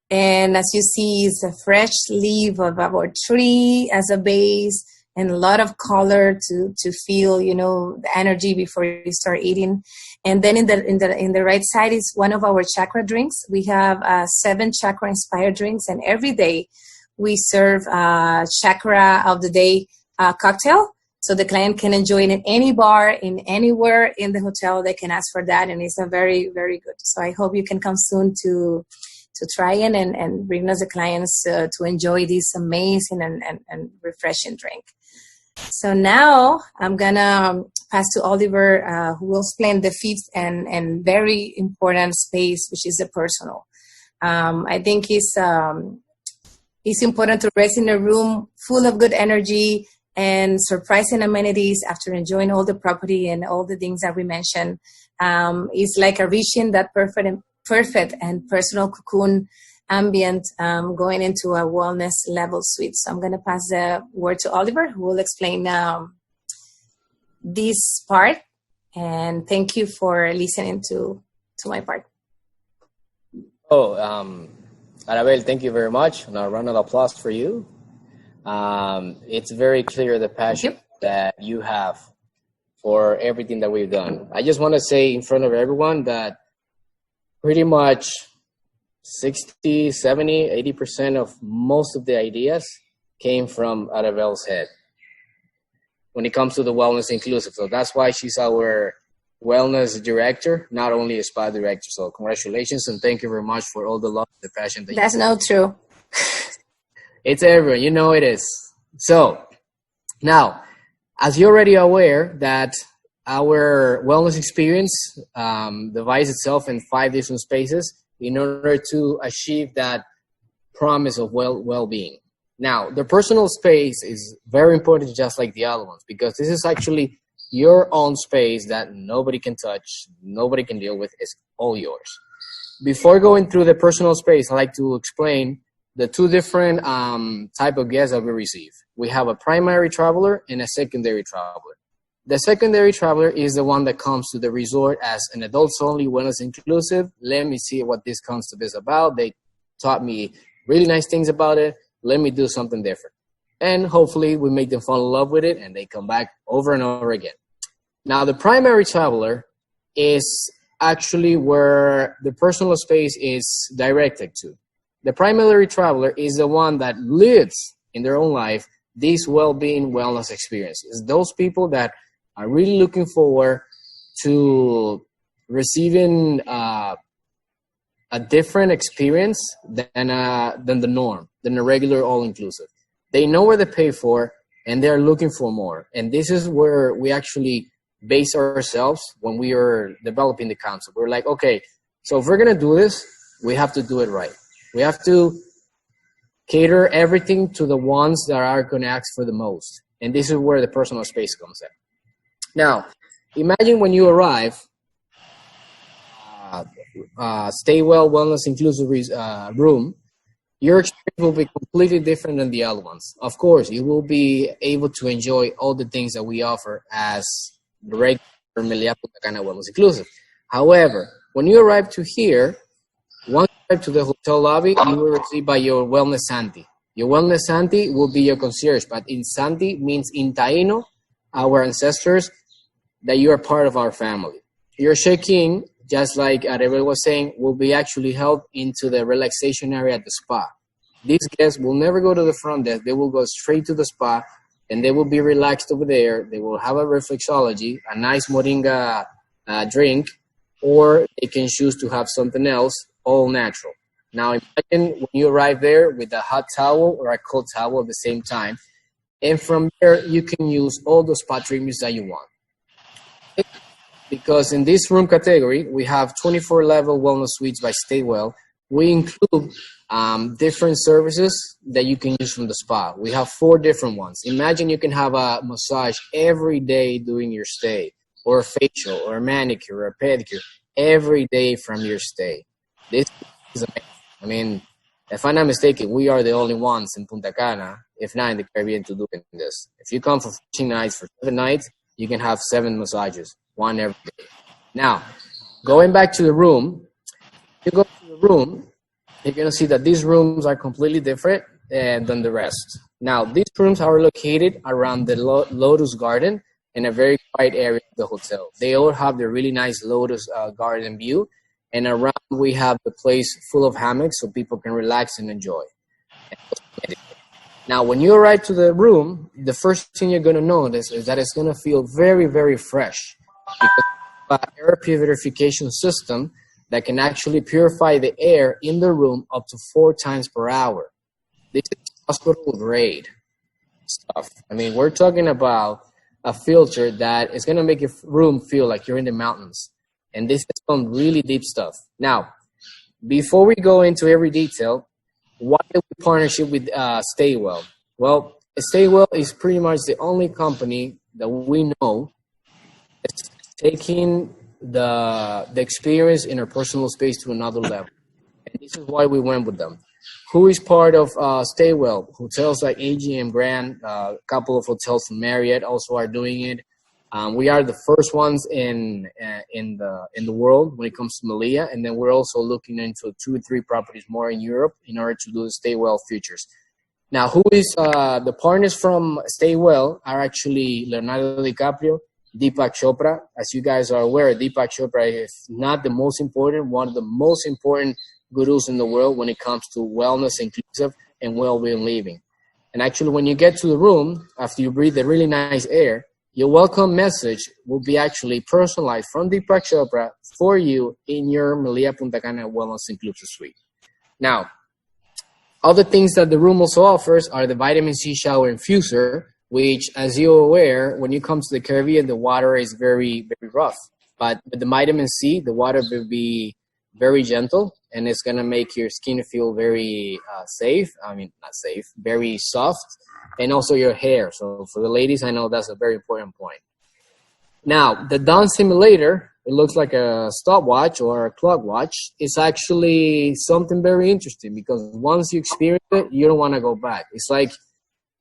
And as you see, it's a fresh leaf of our tree as a base and a lot of color to feel, the energy before you start eating. And then in the right side is one of our chakra drinks. We have 7 chakra inspired drinks, and every day we serve chakra of the day cocktail. So the client can enjoy it in any bar, in anywhere in the hotel. They can ask for that, and it's a very, very good. So I hope you can come soon to try it and bring us the clients to enjoy this amazing and refreshing drink. So now I'm going to pass to Oliver, who will explain the 5th and very important space, which is the personal. I think it's important to rest in a room full of good energy and surprising amenities after enjoying all the property and all the things that we mentioned. It's like reaching that perfect and personal cocoon ambient going into a wellness level suite. So I'm going to pass the word to Oliver, who will explain this part. And thank you for listening to my part. Arabel, thank you very much. And a round of applause for you. It's very clear the passion that you have for everything that we've done. I just want to say in front of everyone that pretty much 60, 70, 80% of most of the ideas came from Arabel's head when it comes to the wellness inclusive. So that's why she's our wellness director, not only a spa director. So congratulations and thank you very much for all the love and the passion. That's not true. It's everyone, it is. So now, as you're already aware that our wellness experience divides itself in 5 different spaces in order to achieve that promise of well-being. Now, the personal space is very important, just like the other ones, because this is actually your own space that nobody can touch, nobody can deal with. It's all yours. Before going through the personal space, I'd like to explain the 2 different type of guests that we receive. We have a primary traveler and a secondary traveler. The secondary traveler is the one that comes to the resort as an adults-only, wellness inclusive. Let me see what this concept is about. They taught me really nice things about it. Let me do something different. And hopefully we make them fall in love with it and they come back over and over again. Now, the primary traveler is actually where the personal space is directed to. The primary traveler is the one that lives in their own life this well-being wellness experience. It's those people that are really looking forward to receiving a different experience than the norm, than a regular all-inclusive. They know what they pay for, and they're looking for more. And this is where we actually base ourselves when we are developing the concept. We're like, okay, so if we're going to do this, we have to do it right. We have to cater everything to the ones that are going to ask for the most. And this is where the personal space comes in. Now, imagine when you arrive, Stay Well Wellness Inclusive room, your experience will be completely different than the other ones. Of course, you will be able to enjoy all the things that we offer as the regular Meliá Punta Cana Wellness Inclusive. However, when you arrive to here, once you arrive to the hotel lobby, you will receive by your wellness Santi. Your wellness Santi will be your concierge, but in Santi means in Taino, our ancestors, that you are part of our family. Your check-in, just like Arabel was saying, will be actually held into the relaxation area at the spa. These guests will never go to the front desk. They will go straight to the spa, and they will be relaxed over there. They will have a reflexology, a nice moringa drink, or they can choose to have something else, all natural. Now, imagine when you arrive there with a hot towel or a cold towel at the same time, and from there, you can use all the spa treatments that you want. Because in this room category, we have 24-level wellness suites by Stay Well. We include different services that you can use from the spa. We have 4 different ones. Imagine you can have a massage every day during your stay, or a facial, or a manicure, or a pedicure, every day from your stay. This is amazing. I mean, if I'm not mistaken, we are the only ones in Punta Cana, if not in the Caribbean, to do this. If you come for 14 nights, for 7 nights, you can have 7 massages, 1 every day. Now, going back to the room, you go to the room, you're going to see that these rooms are completely different than the rest. Now, these rooms are located around the Lotus Garden in a very quiet area of the hotel. They all have the really nice Lotus Garden view, and around we have the place full of hammocks so people can relax and enjoy. Now, when you arrive to the room, the first thing you're going to notice is that it's going to feel very, very fresh, because of an air purification system that can actually purify the air in the room up to 4 times per hour. This is hospital grade stuff. I mean, we're talking about a filter that is going to make your room feel like you're in the mountains. And this is some really deep stuff. Now, before we go into every detail, why do we partnership with Staywell? Well, Staywell is pretty much the only company that we know that's taking the experience in our personal space to another level. And this is why we went with them. Who is part of Staywell? Hotels like AGM Grand, a couple of hotels from Marriott also are doing it. We are the first ones in the world when it comes to Meliá, and then we're also looking into 2 or 3 properties more in Europe in order to do the Staywell features. Now, who is the partners from Staywell are actually Leonardo DiCaprio, Deepak Chopra. As you guys are aware, Deepak Chopra is not the most important, one of the most important gurus in the world when it comes to wellness, inclusive, and well-being living. And actually, when you get to the room, after you breathe the really nice air, your welcome message will be actually personalized from Deepak Chopra for you in your Meliá Punta Cana Wellness Inclusive Suite. Now, other things that the room also offers are the vitamin C shower infuser, which, as you're aware, when you come to the Caribbean, the water is very, very rough. But with the vitamin C, the water will be very gentle, and it's going to make your skin feel very safe. I mean, not safe, very soft. And also your hair. So for the ladies, I know that's a very important point. Now, the Dawn Simulator, it looks like a stopwatch or a clock watch. It's actually something very interesting because once you experience it, you don't want to go back. It's like,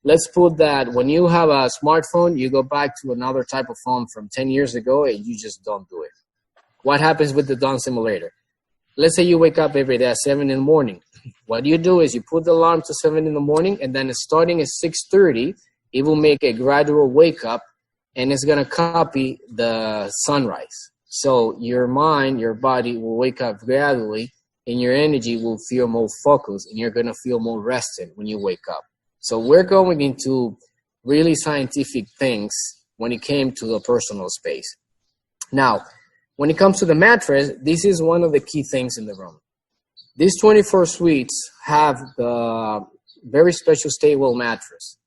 let's put that when you have a smartphone, you go back to another type of phone from 10 years ago and you just don't do it. What happens with the Dawn Simulator? Let's say you wake up every day at 7 in the morning. What you do is you put the alarm to 7 in the morning, and then starting at 6:30, it will make a gradual wake up, and it's going to copy the sunrise. So your mind, your body will wake up gradually, and your energy will feel more focused, and you're going to feel more rested when you wake up. So we're going into really scientific things when it came to the personal space. Now, when it comes to the mattress, this is one of the key things in the room. These 24 suites have the very special Staywell mattress.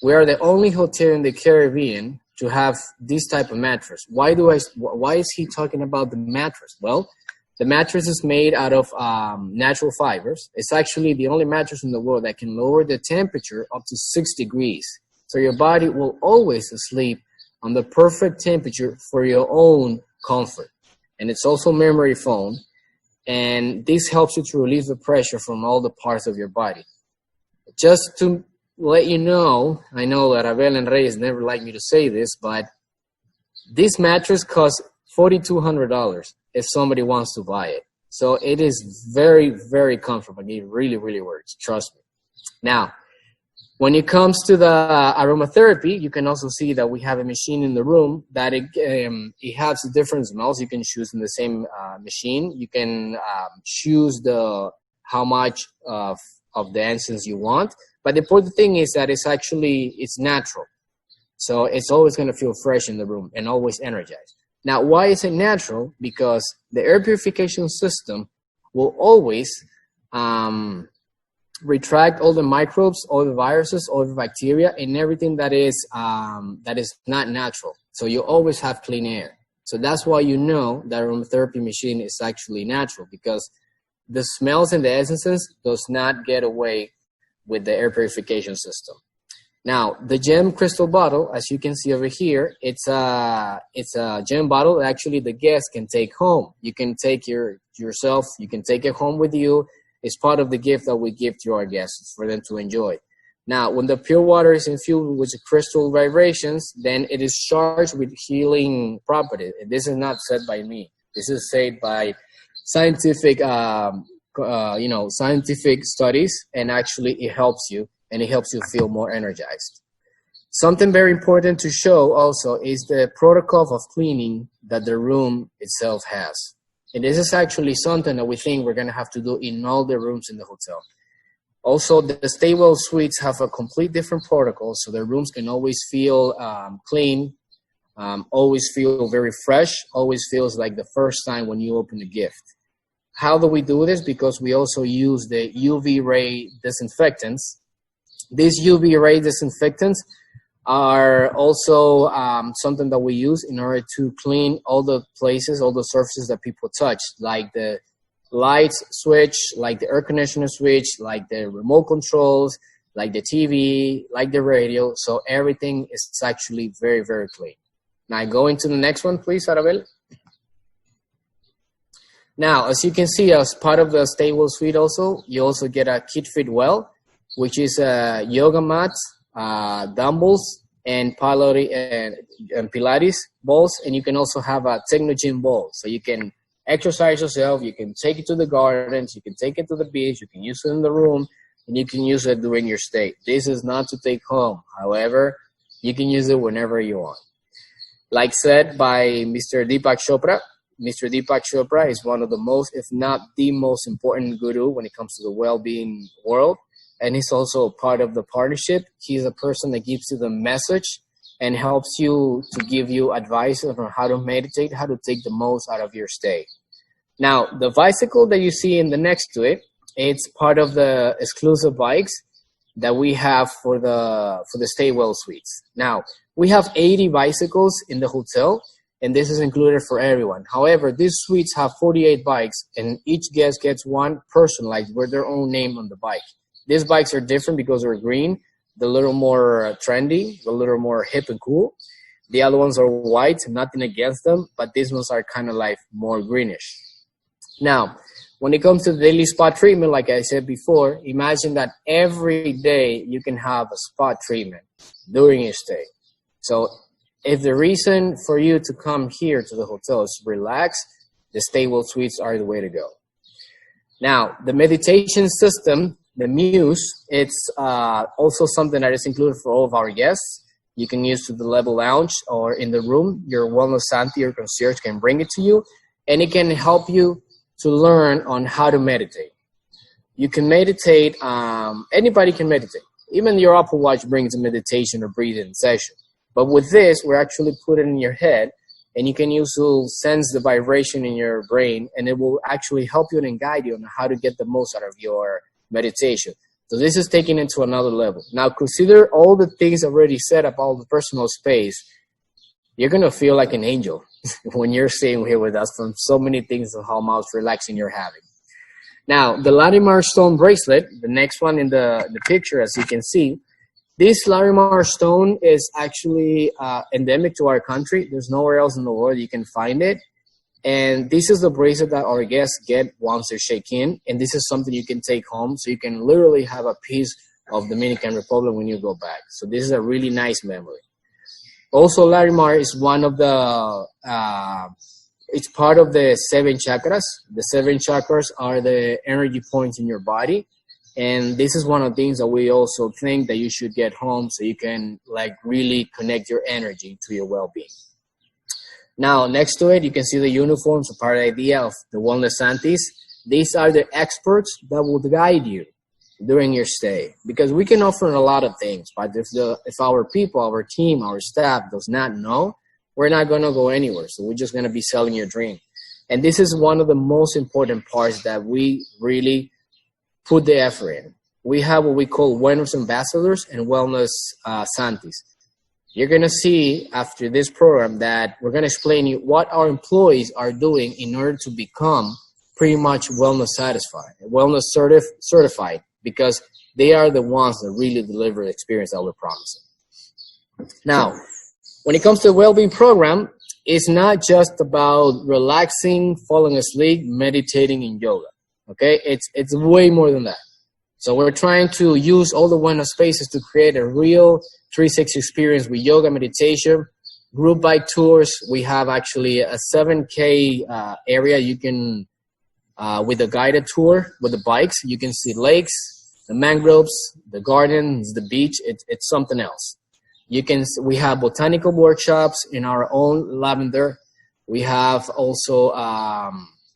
We are the only hotel in the Caribbean to have this type of mattress. Why is he talking about the mattress? Well, the mattress is made out of natural fibers. It's actually the only mattress in the world that can lower the temperature up to 6 degrees. So your body will always sleep on the perfect temperature for your own comfort. And it's also memory foam. And this helps you to relieve the pressure from all the parts of your body. Just to let you know, I know that Abel and Reyes never like me to say this, but this mattress costs $4,200 if somebody wants to buy it. So it is very, very comfortable. It really, really works. Trust me. Now, when it comes to the aromatherapy, you can also see that we have a machine in the room that it has different smells. You can choose in the same machine. You can choose how much of the incense you want. But the important thing is that it's natural. So it's always going to feel fresh in the room and always energized. Now, why is it natural? Because the air purification system will always retract all the microbes, all the viruses, all the bacteria, and everything that is not natural. So you always have clean air. So that's why you know that aromatherapy machine is actually natural, because the smells and the essences does not get away with the air purification system. Now, the gem crystal bottle, as you can see over here, it's a gem bottle that actually the guest can take home. You can take yourself, you can take it home with you. It's part of the gift that we give to our guests for them to enjoy. Now, when the pure water is infused with the crystal vibrations, then it is charged with healing properties. This is not said by me. This is said by scientific, scientific studies, and actually it helps you, and it helps you feel more energized. Something very important to show also is the protocol of cleaning that the room itself has. And this is actually something that we think we're going to have to do in all the rooms in the hotel. Also, the Staywell suites have a complete different protocol, so the rooms can always feel clean, always feel very fresh, always feels like the first time when you open a gift. How do we do this? Because we also use the UV ray disinfectants. These UV ray disinfectants are also something that we use in order to clean all the places, all the surfaces that people touch, like the lights switch, like the air conditioner switch, like the remote controls, like the TV, like the radio. So everything is actually very, very clean. Now going to the next one, please, Arabel. Now, as you can see, as part of the Staywell suite also, you also get a Kid Fit Well, which is a yoga mat, dumbbells, and Pilates balls, and you can also have a techno gym ball, so you can exercise yourself. You can take it to the gardens, you can take it to the beach, you can use it in the room, and you can use it during your stay. This is not to take home. However, you can use it whenever you want. Like said by Mr. Deepak Chopra, Mr. Deepak Chopra is one of the most, if not the most important guru when it comes to the well-being world. And he's also part of the partnership. He's a person that gives you the message and helps you to give you advice on how to meditate, how to take the most out of your stay. Now, the bicycle that you see in the next to it, it's part of the exclusive bikes that we have for the Staywell suites. Now, we have 80 bicycles in the hotel, and this is included for everyone. However, these suites have 48 bikes, and each guest gets one personalized with their own name on the bike. These bikes are different because they're green. They're a little more trendy, a little more hip and cool. The other ones are white, nothing against them, but these ones are kind of like more greenish. Now, when it comes to the daily spa treatment, like I said before, imagine that every day you can have a spa treatment during your stay. So if the reason for you to come here to the hotel is to relax, the Staywell suites are the way to go. Now, the meditation system, the Muse, it's also something that is included for all of our guests. You can use to the level lounge or in the room. Your wellness Santi or concierge can bring it to you, and it can help you to learn on how to meditate. You can meditate. Anybody can meditate. Even your Apple Watch brings a meditation or breathing session. But with this, we're actually putting it in your head, and you can use to sense the vibration in your brain, and it will actually help you and guide you on how to get the most out of your meditation. So this is taking it to another level. Now consider all the things already said about the personal space. You're going to feel like an angel when you're staying here with us from so many things of how much relaxing you're having. Now, the Larimar stone bracelet, the next one in the picture, as you can see, this Larimar stone is actually endemic to our country. There's nowhere else in the world you can find it. And this is the bracelet that our guests get once they check in. And this is something you can take home. So you can literally have a piece of Dominican Republic when you go back. So this is a really nice memory. Also, Larimar is one of the, it's part of the 7 chakras. The 7 chakras are the energy points in your body. And this is one of the things that we also think that you should get home so you can like really connect your energy to your well-being. Now, next to it, you can see the uniforms, a part of the idea of the Wellness Santis. These are the experts that will guide you during your stay, because we can offer a lot of things, but if our people, our team, our staff does not know, we're not going to go anywhere. So we're just going to be selling your dream. And this is one of the most important parts that we really put the effort in. We have what we call Wellness Ambassadors and Wellness Santis. You're going to see after this program that we're going to explain you what our employees are doing in order to become pretty much wellness satisfied, wellness certified, because they are the ones that really deliver the experience that we're promising. Now, when it comes to the Wellbeing program, it's not just about relaxing, falling asleep, meditating, and yoga. Okay, it's way more than that. So we're trying to use all the wellness spaces to create a real 360 experience with yoga, meditation, group bike tours. We have actually a 7K area. You can, with a guided tour with the bikes, you can see lakes, the mangroves, the gardens, the beach. It's something else. We have botanical workshops in our own lavender. We have also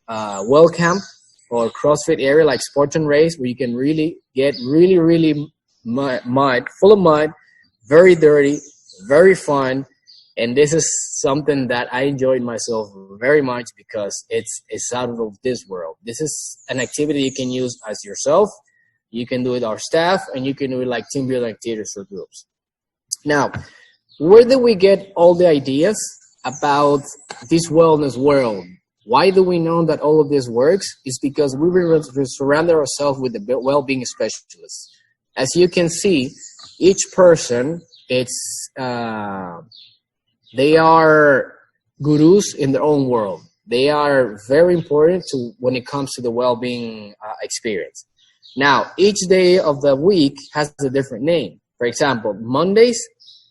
well camp or CrossFit area like Sport and Race, where you can really get really mud, full of mud, very dirty, very fun. And this is something that I enjoyed myself very much because it's out of this world. This is an activity you can use as yourself. You can do it our staff, and you can do it like team building activities or groups. Now, where did we get all the ideas about this wellness world? Why do we know that all of this works? It's because we surrounded ourselves with the well-being specialists. As you can see, each person, they are gurus in their own world. They are very important when it comes to the well-being experience. Now, each day of the week has a different name. For example, Mondays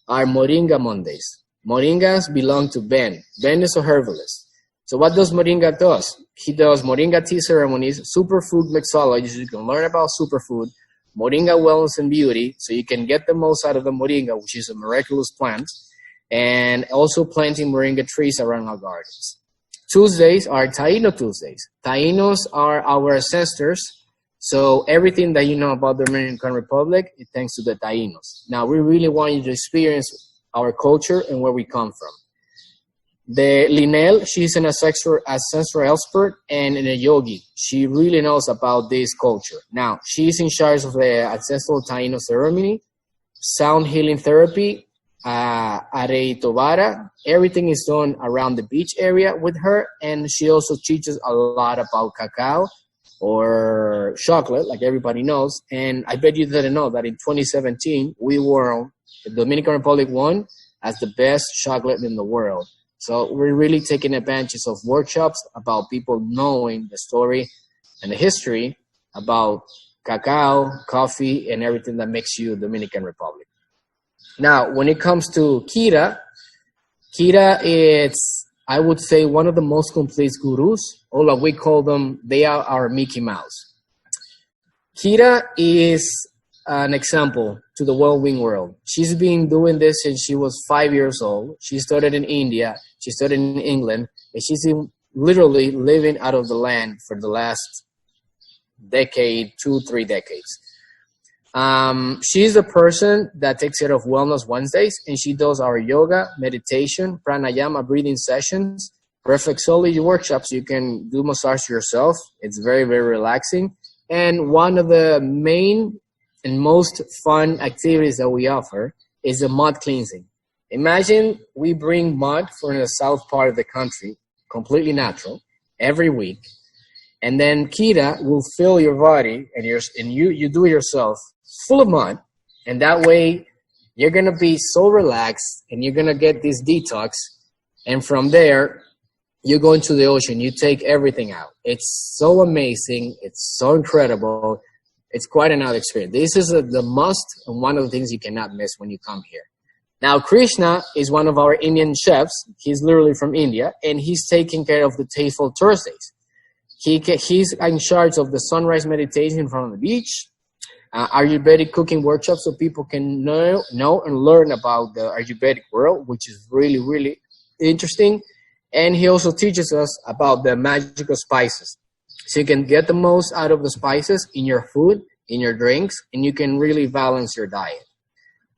are Moringa Mondays. Moringas belong to Ben. Ben is a herbalist. So what does Moringa do? He does Moringa tea ceremonies, superfood mixology, so you can learn about superfood, Moringa wellness and beauty, so you can get the most out of the Moringa, which is a miraculous plant, and also planting Moringa trees around our gardens. Tuesdays are Taino Tuesdays. Tainos are our ancestors, so everything that you know about the Dominican Republic, it thanks to the Tainos. Now, we really want you to experience our culture and where we come from. The Linel, she's an ancestral expert and a yogi. She really knows about this culture. Now, she's in charge of the ancestral Taino ceremony, sound healing therapy, Arei Tobara. Everything is done around the beach area with her, and she also teaches a lot about cacao or chocolate, like everybody knows. And I bet you didn't know that in 2017, the Dominican Republic won as the best chocolate in the world. So we're really taking advantage of workshops about people knowing the story and the history about cacao, coffee, and everything that makes you Dominican Republic. Now, when it comes to Kira is, I would say, one of the most complete gurus, or like we call them, they are our Mickey Mouse. Kira is an example to the well-being world. She's been doing this since she was 5 years old. She started in India, she started in England, and she's been literally living out of the land for the last decade, 2-3 decades. She's the person that takes care of Wellness Wednesdays, and she does our yoga, meditation, pranayama, breathing sessions, reflexology workshops. You can do massage yourself. It's very, very relaxing. And one of the main and most fun activities that we offer is the mud cleansing. Imagine we bring mud from the south part of the country, completely natural, every week, and then Kira will fill your body and you do it yourself, full of mud, and that way you're gonna be so relaxed and you're gonna get this detox, and from there you go into the ocean, you take everything out. It's so amazing, it's so incredible. It's quite another experience. This is the must and one of the things you cannot miss when you come here. Now, Krishna is one of our Indian chefs. He's literally from India, and he's taking care of the Tasteful Thursdays. He's in charge of the sunrise meditation from the beach, Ayurvedic cooking workshops so people can know and learn about the Ayurvedic world, which is really, really interesting. And he also teaches us about the magical spices. So you can get the most out of the spices in your food, in your drinks, and you can really balance your diet.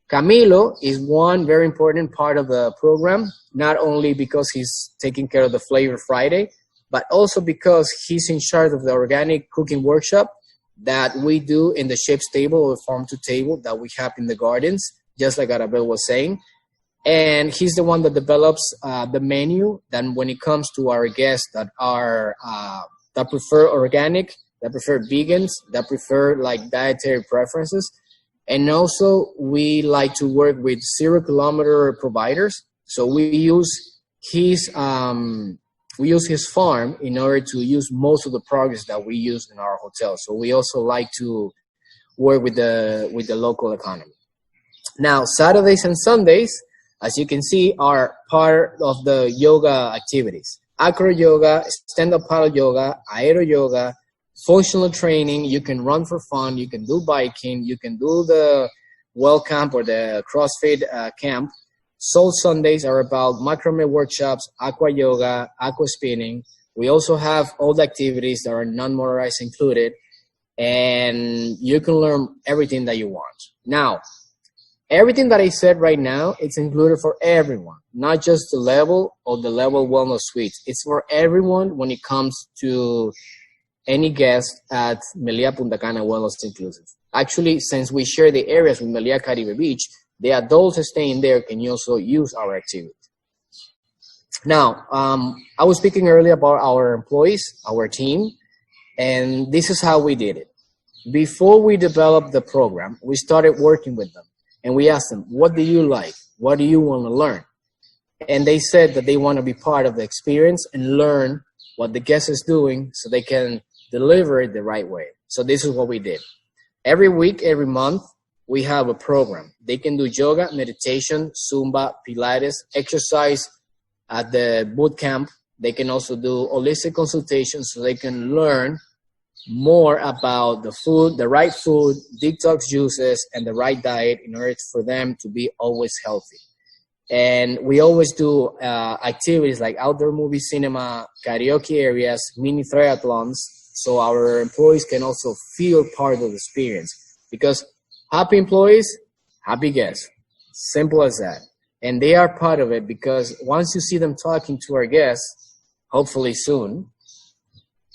Camilo is one very important part of the program, not only because he's taking care of the Flavor Friday, but also because he's in charge of the organic cooking workshop that we do in the Shapes Table or Farm to Table that we have in the gardens, just like Arabelle was saying. And he's the one that develops the menu. Then when it comes to our guests that prefer organic, that prefer vegans, that prefer like dietary preferences. And also we like to work with 0 kilometer providers. So we use his farm in order to use most of the products that we use in our hotel. So we also like to work with the local economy. Now, Saturdays and Sundays, as you can see, are part of the yoga activities. Acro yoga, stand-up paddle yoga, aero yoga, functional training. You can run for fun. You can do biking. You can do the well camp or the CrossFit camp. Soul Sundays are about macrame workshops, aqua yoga, aqua spinning. We also have all the activities that are non-motorized included, and you can learn everything that you want. Now, everything that I said right now, it's included for everyone, not just the level or the level wellness suites. It's for everyone when it comes to any guest at Meliá Punta Cana Wellness Inclusive. Actually, since we share the areas with Meliá Caribe Beach, the adults staying there can also use our activity. Now, I was speaking earlier about our employees, our team, and this is how we did it. Before we developed the program, we started working with them, and we asked them, what do you like? What do you want to learn? And they said that they want to be part of the experience and learn what the guest is doing so they can deliver it the right way. So this is what we did. Every week, every month, we have a program. They can do yoga, meditation, Zumba, Pilates, exercise at the boot camp. They can also do holistic consultations so they can learn more about the food, the right food, detox juices, and the right diet in order for them to be always healthy. And we always do activities like outdoor movie cinema, karaoke areas, mini triathlons, so our employees can also feel part of the experience. Because happy employees, happy guests. Simple as that. And they are part of it because once you see them talking to our guests, hopefully soon,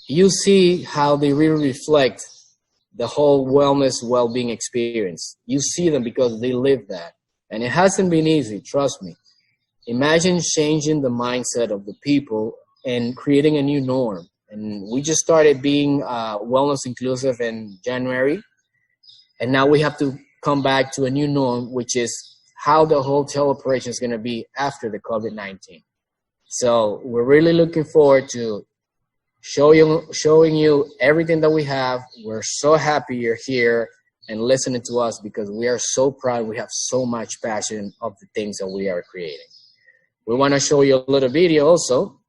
you see how they really reflect the whole wellness, well-being experience. You see them because they live that. And it hasn't been easy, trust me. Imagine changing the mindset of the people and creating a new norm. And we just started being wellness inclusive in January. And now we have to come back to a new norm, which is how the hotel operation is going to be after the COVID-19. So we're really looking forward to showing you everything that we have. We're so happy you're here and listening to us because we are so proud. We have so much passion of the things that we are creating. We want to show you a little video also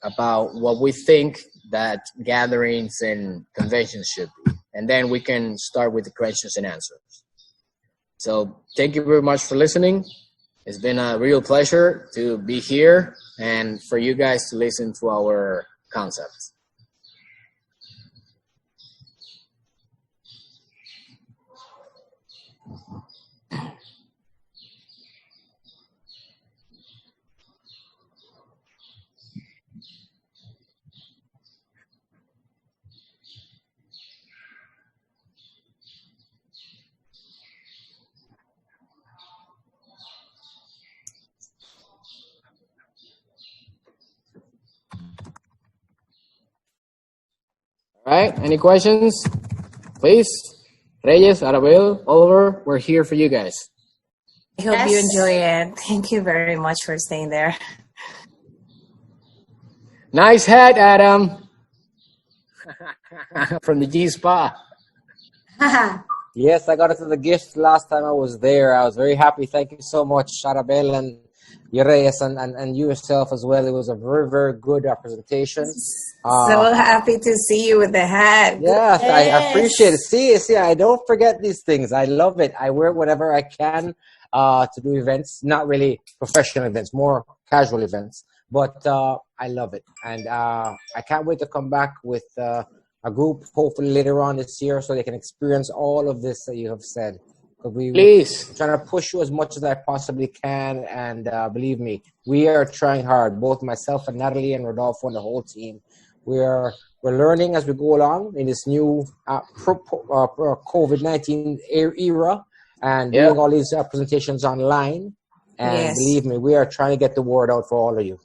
about what we think that gatherings and conventions should be. And then we can start with the questions and answers. So thank you very much for listening. It's been a real pleasure to be here and for you guys to listen to our concepts. All right, any questions? Please, Reyes, Arabel, Oliver, we're here for you guys. I hope you enjoy it. Thank you very much for staying there. Nice hat, Adam. From the G Spa. Yes, I got it as a gift last time I was there. I was very happy. Thank you so much, Arabel and Reyes and you yourself as well. It was a very, very good presentation. So happy to see you with the hat. Yes, I appreciate it. See, I don't forget these things. I love it. I wear it whenever I can to do events, not really professional events, more casual events. But I love it. And I can't wait to come back with a group hopefully later on this year so they can experience all of this that you have said. Please. I'm trying to push you as much as I possibly can. And believe me, we are trying hard, both myself and Natalie and Rodolfo and the whole team. We're learning as we go along in this new COVID-19 era and doing all these presentations online. And believe me, we are trying to get the word out for all of you.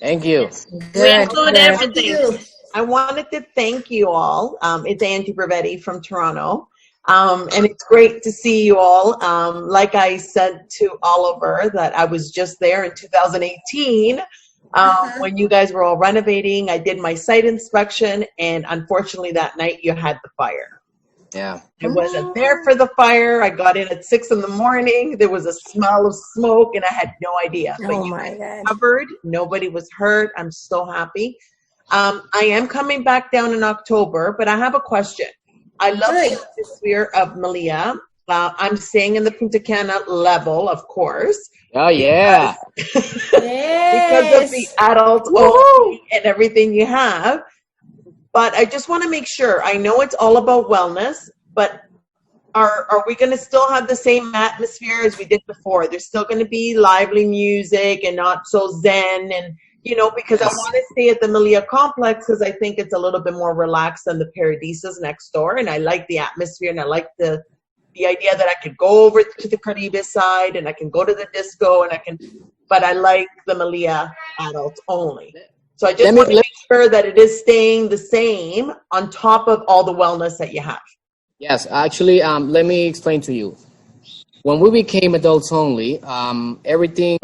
Thank you. We include everything. I wanted to thank you all. It's Angie Bravetti from Toronto. And it's great to see you all. Like I said to Oliver that I was just there in 2018 when you guys were all renovating. I did my site inspection, and unfortunately that night you had the fire. Yeah. I wasn't there for the fire. I got in at 6 a.m. There was a smell of smoke, and I had no idea. But Oh you my God. covered. Nobody was hurt. I'm so happy. I am coming back down in October, but I have a question. I love the atmosphere of Meliá. I'm staying in the Punta Cana level, of course. Oh yeah. Because of the adult only and everything you have. But I just want to make sure. I know it's all about wellness, but are we going to still have the same atmosphere as we did before? There's still going to be lively music and not so zen, and because I want to stay at the Meliá complex because I think it's a little bit more relaxed than the Paradisas next door, and I like the atmosphere, and I like the idea that I could go over to the Caribe side and I can go to the disco but I like the Meliá adults only. So I just want to make sure that it is staying the same on top of all the wellness that you have. Yes, actually, let me explain to you. When we became adults only, everything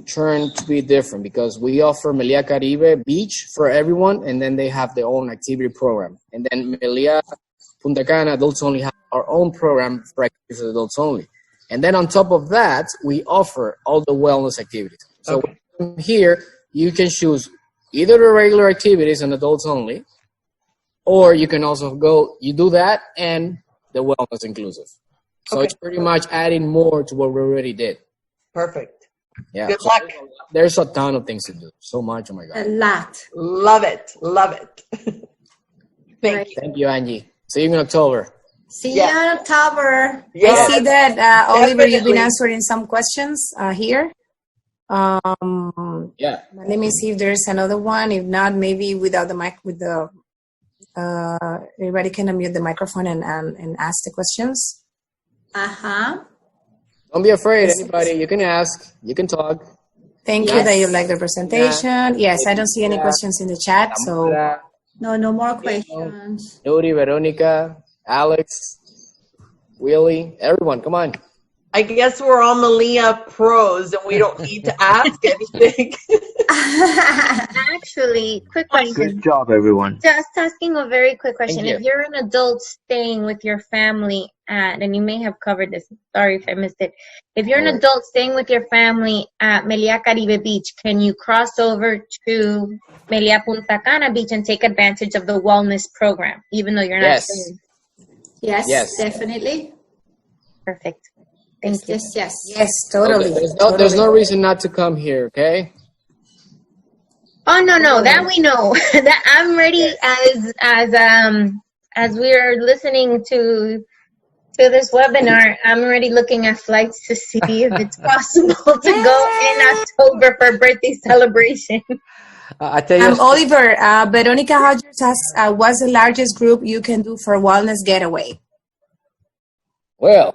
turned to be different because we offer Meliá Caribe Beach for everyone, and then they have their own activity program. And then Meliá Punta Cana adults only have our own program for activities for adults only. And then on top of that, we offer all the wellness activities. So here, you can choose either the regular activities and adults only, or you can also you do that and the wellness inclusive. So it's pretty much adding more to what we already did. Perfect. Yeah. Good luck. There's a ton of things to do. So much. Oh my God. A lot. Love it. Love it. Thank you. Thank you, Angie. See you in October. See you in October. Yes. I see that, Oliver, you've been Definitely. answering some questions here. Yeah. Let me see if there's another one. If not, maybe without the mic, everybody can unmute the microphone and ask the questions. Don't be afraid, anybody. You can ask. You can talk. Thank you that you like the presentation. Yes, I don't see any questions in the chat. So No more questions. Nuri, Veronica, Alex, Willie, everyone, come on. I guess we're all Meliá pros and we don't need to ask anything. Actually, quick question. Good job, everyone. Just asking a very quick question. Thank If you. you're an adult staying with your family and you may have covered this, sorry if I missed it. If you're an adult staying with your family at Meliá Caribe Beach, can you cross over to Meliá Punta Cana Beach and take advantage of the wellness program, even though you're not Yes. staying? Yes, definitely. Perfect. Thank you. Yes. yes, totally. Okay, there's no reason not to come here, okay? Oh no, that we know. That I'm ready as we're listening to this webinar. I'm already looking at flights to see if it's possible to go in October for birthday celebration. I tell you, Oliver, Veronica Hodges asks, what's the largest group you can do for wellness getaway? Well,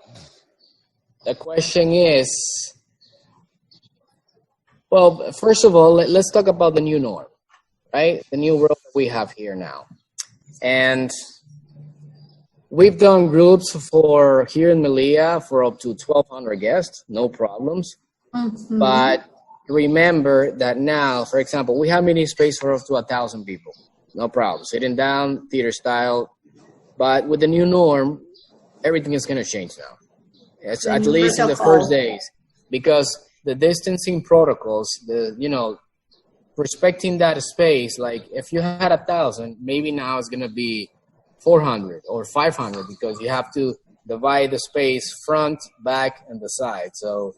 the question is, well, first of all, let's talk about the new norm, right? The new world that we have here now. And we've done groups for here in Meliá for up to 1,200 guests, no problems. Mm-hmm. But remember that now, for example, we have meeting space for up to 1,000 people, no problem. Sitting down, theater style. But with the new norm, everything is going to change now. It's at least in the first days, because the distancing protocols, respecting that space, like if you had 1,000, maybe now it's going to be 400 or 500 because you have to divide the space front, back, and the side. So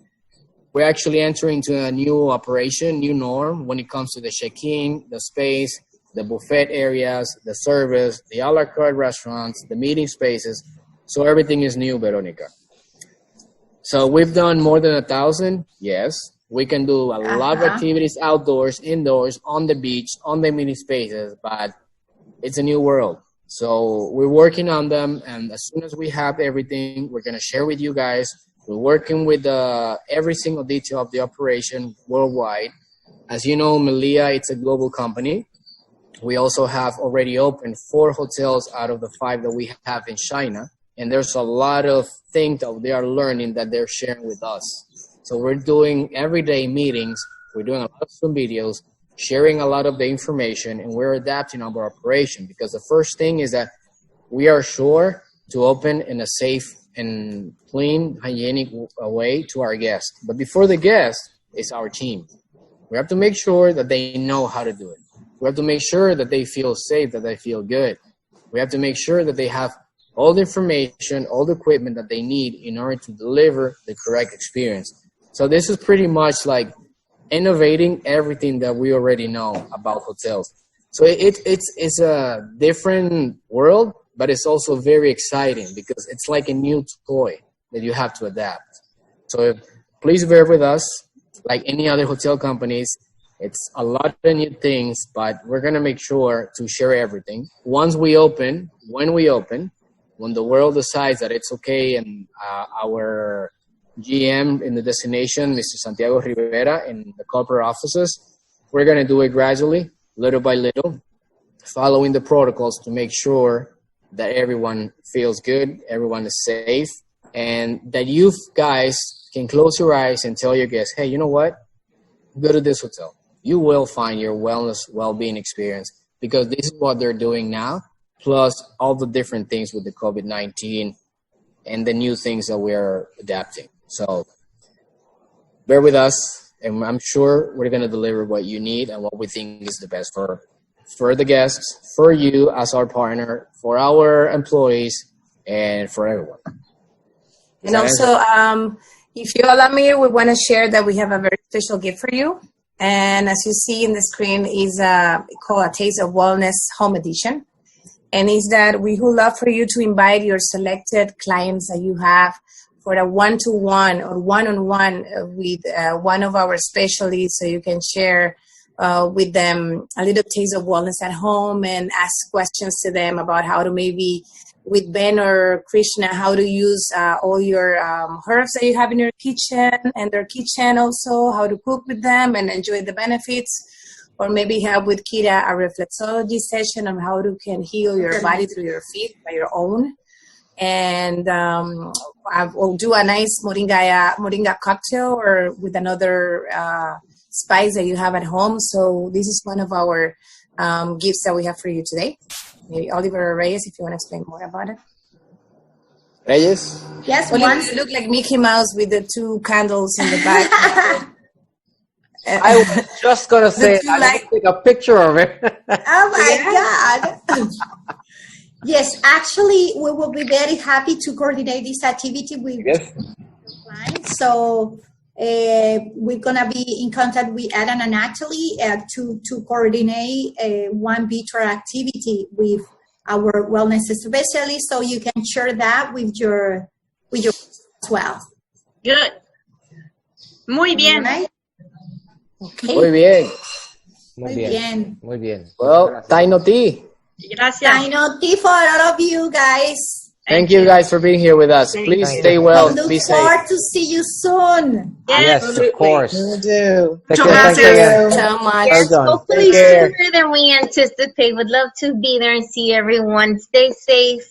we're actually entering into a new operation, new norm when it comes to the check-in, the space, the buffet areas, the service, the a la carte restaurants, the meeting spaces. So everything is new, Veronica. So we've done more than 1,000. Yes, we can do a lot of activities outdoors, indoors, on the beach, on the meeting spaces, but it's a new world. So we're working on them, and as soon as we have everything, we're going to share with you guys. We're working with every single detail of the operation worldwide. As you know, Meliá, it's a global company. We also have already opened 4 hotels out of the 5 that we have in China. And there's a lot of things that they are learning that they're sharing with us. So we're doing everyday meetings. We're doing a lot of Zoom videos, sharing a lot of the information, and we're adapting our operation. Because the first thing is that we are sure to open in a safe and clean, hygienic way to our guests. But before the guests is our team. We have to make sure that they know how to do it. We have to make sure that they feel safe, that they feel good. We have to make sure that they have all the information, all the equipment that they need in order to deliver the correct experience. So this is pretty much like innovating everything that we already know about hotels. So it's a different world, but it's also very exciting because it's like a new toy that you have to adapt. So please bear with us. Like any other hotel companies, it's a lot of new things, but we're going to make sure to share everything. Once we open, when the world decides that it's okay, and our GM in the destination, Mr. Santiago Rivera, in the corporate offices, we're going to do it gradually, little by little, following the protocols to make sure that everyone feels good, everyone is safe, and that you guys can close your eyes and tell your guests, hey, you know what? Go to this hotel. You will find your wellness, well-being experience, because this is what they're doing now, plus all the different things with the COVID-19 and the new things that we're adapting. So bear with us, and I'm sure we're going to deliver what you need and what we think is the best for the guests, for you as our partner, for our employees, and for everyone. And also, if you allow me, we want to share that we have a very special gift for you. And as you see in the screen, is called a Taste of Wellness Home Edition. And is that we would love for you to invite your selected clients that you have for a one-to-one or one-on-one with one of our specialists, so you can share with them a little taste of wellness at home and ask questions to them about how to maybe, with Ben or Krishna, how to use all your herbs that you have in your kitchen and their kitchen also, how to cook with them and enjoy the benefits. Or maybe have with Kira a reflexology session on how you can heal your body through your feet by your own. And I will do a nice moringa cocktail or with another spice that you have at home. So this is one of our gifts that we have for you today. Maybe Oliver or Reyes, if you want to explain more about it. Reyes? Yes, Oliver, once. you look like Mickey Mouse with the two candles in the back. I was just going to say, I'm going to take a picture of it. Oh my God. Yes, actually, we will be very happy to coordinate this activity with clients. So we're going to be in contact with Adam and Natalie to coordinate one virtual activity with our wellness specialist, so you can share that with your as well. Good. Muy bien. Right? Okay. Muy bien. Muy bien. Muy bien. Well, Taino T. Gracias. Taino T for all of you guys. Thank you guys for being here with us. Please stay well. We Be look safe. forward to see you soon. Yes, of course. We do. Take Muchas care. So much. Well done. Hopefully Take care. sooner than we anticipate. Would love to be there and see everyone. Stay safe.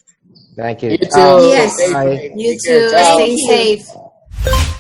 Thank you. You too. Yes. Stay Bye. safe. You Take care. too. Ciao. Stay safe.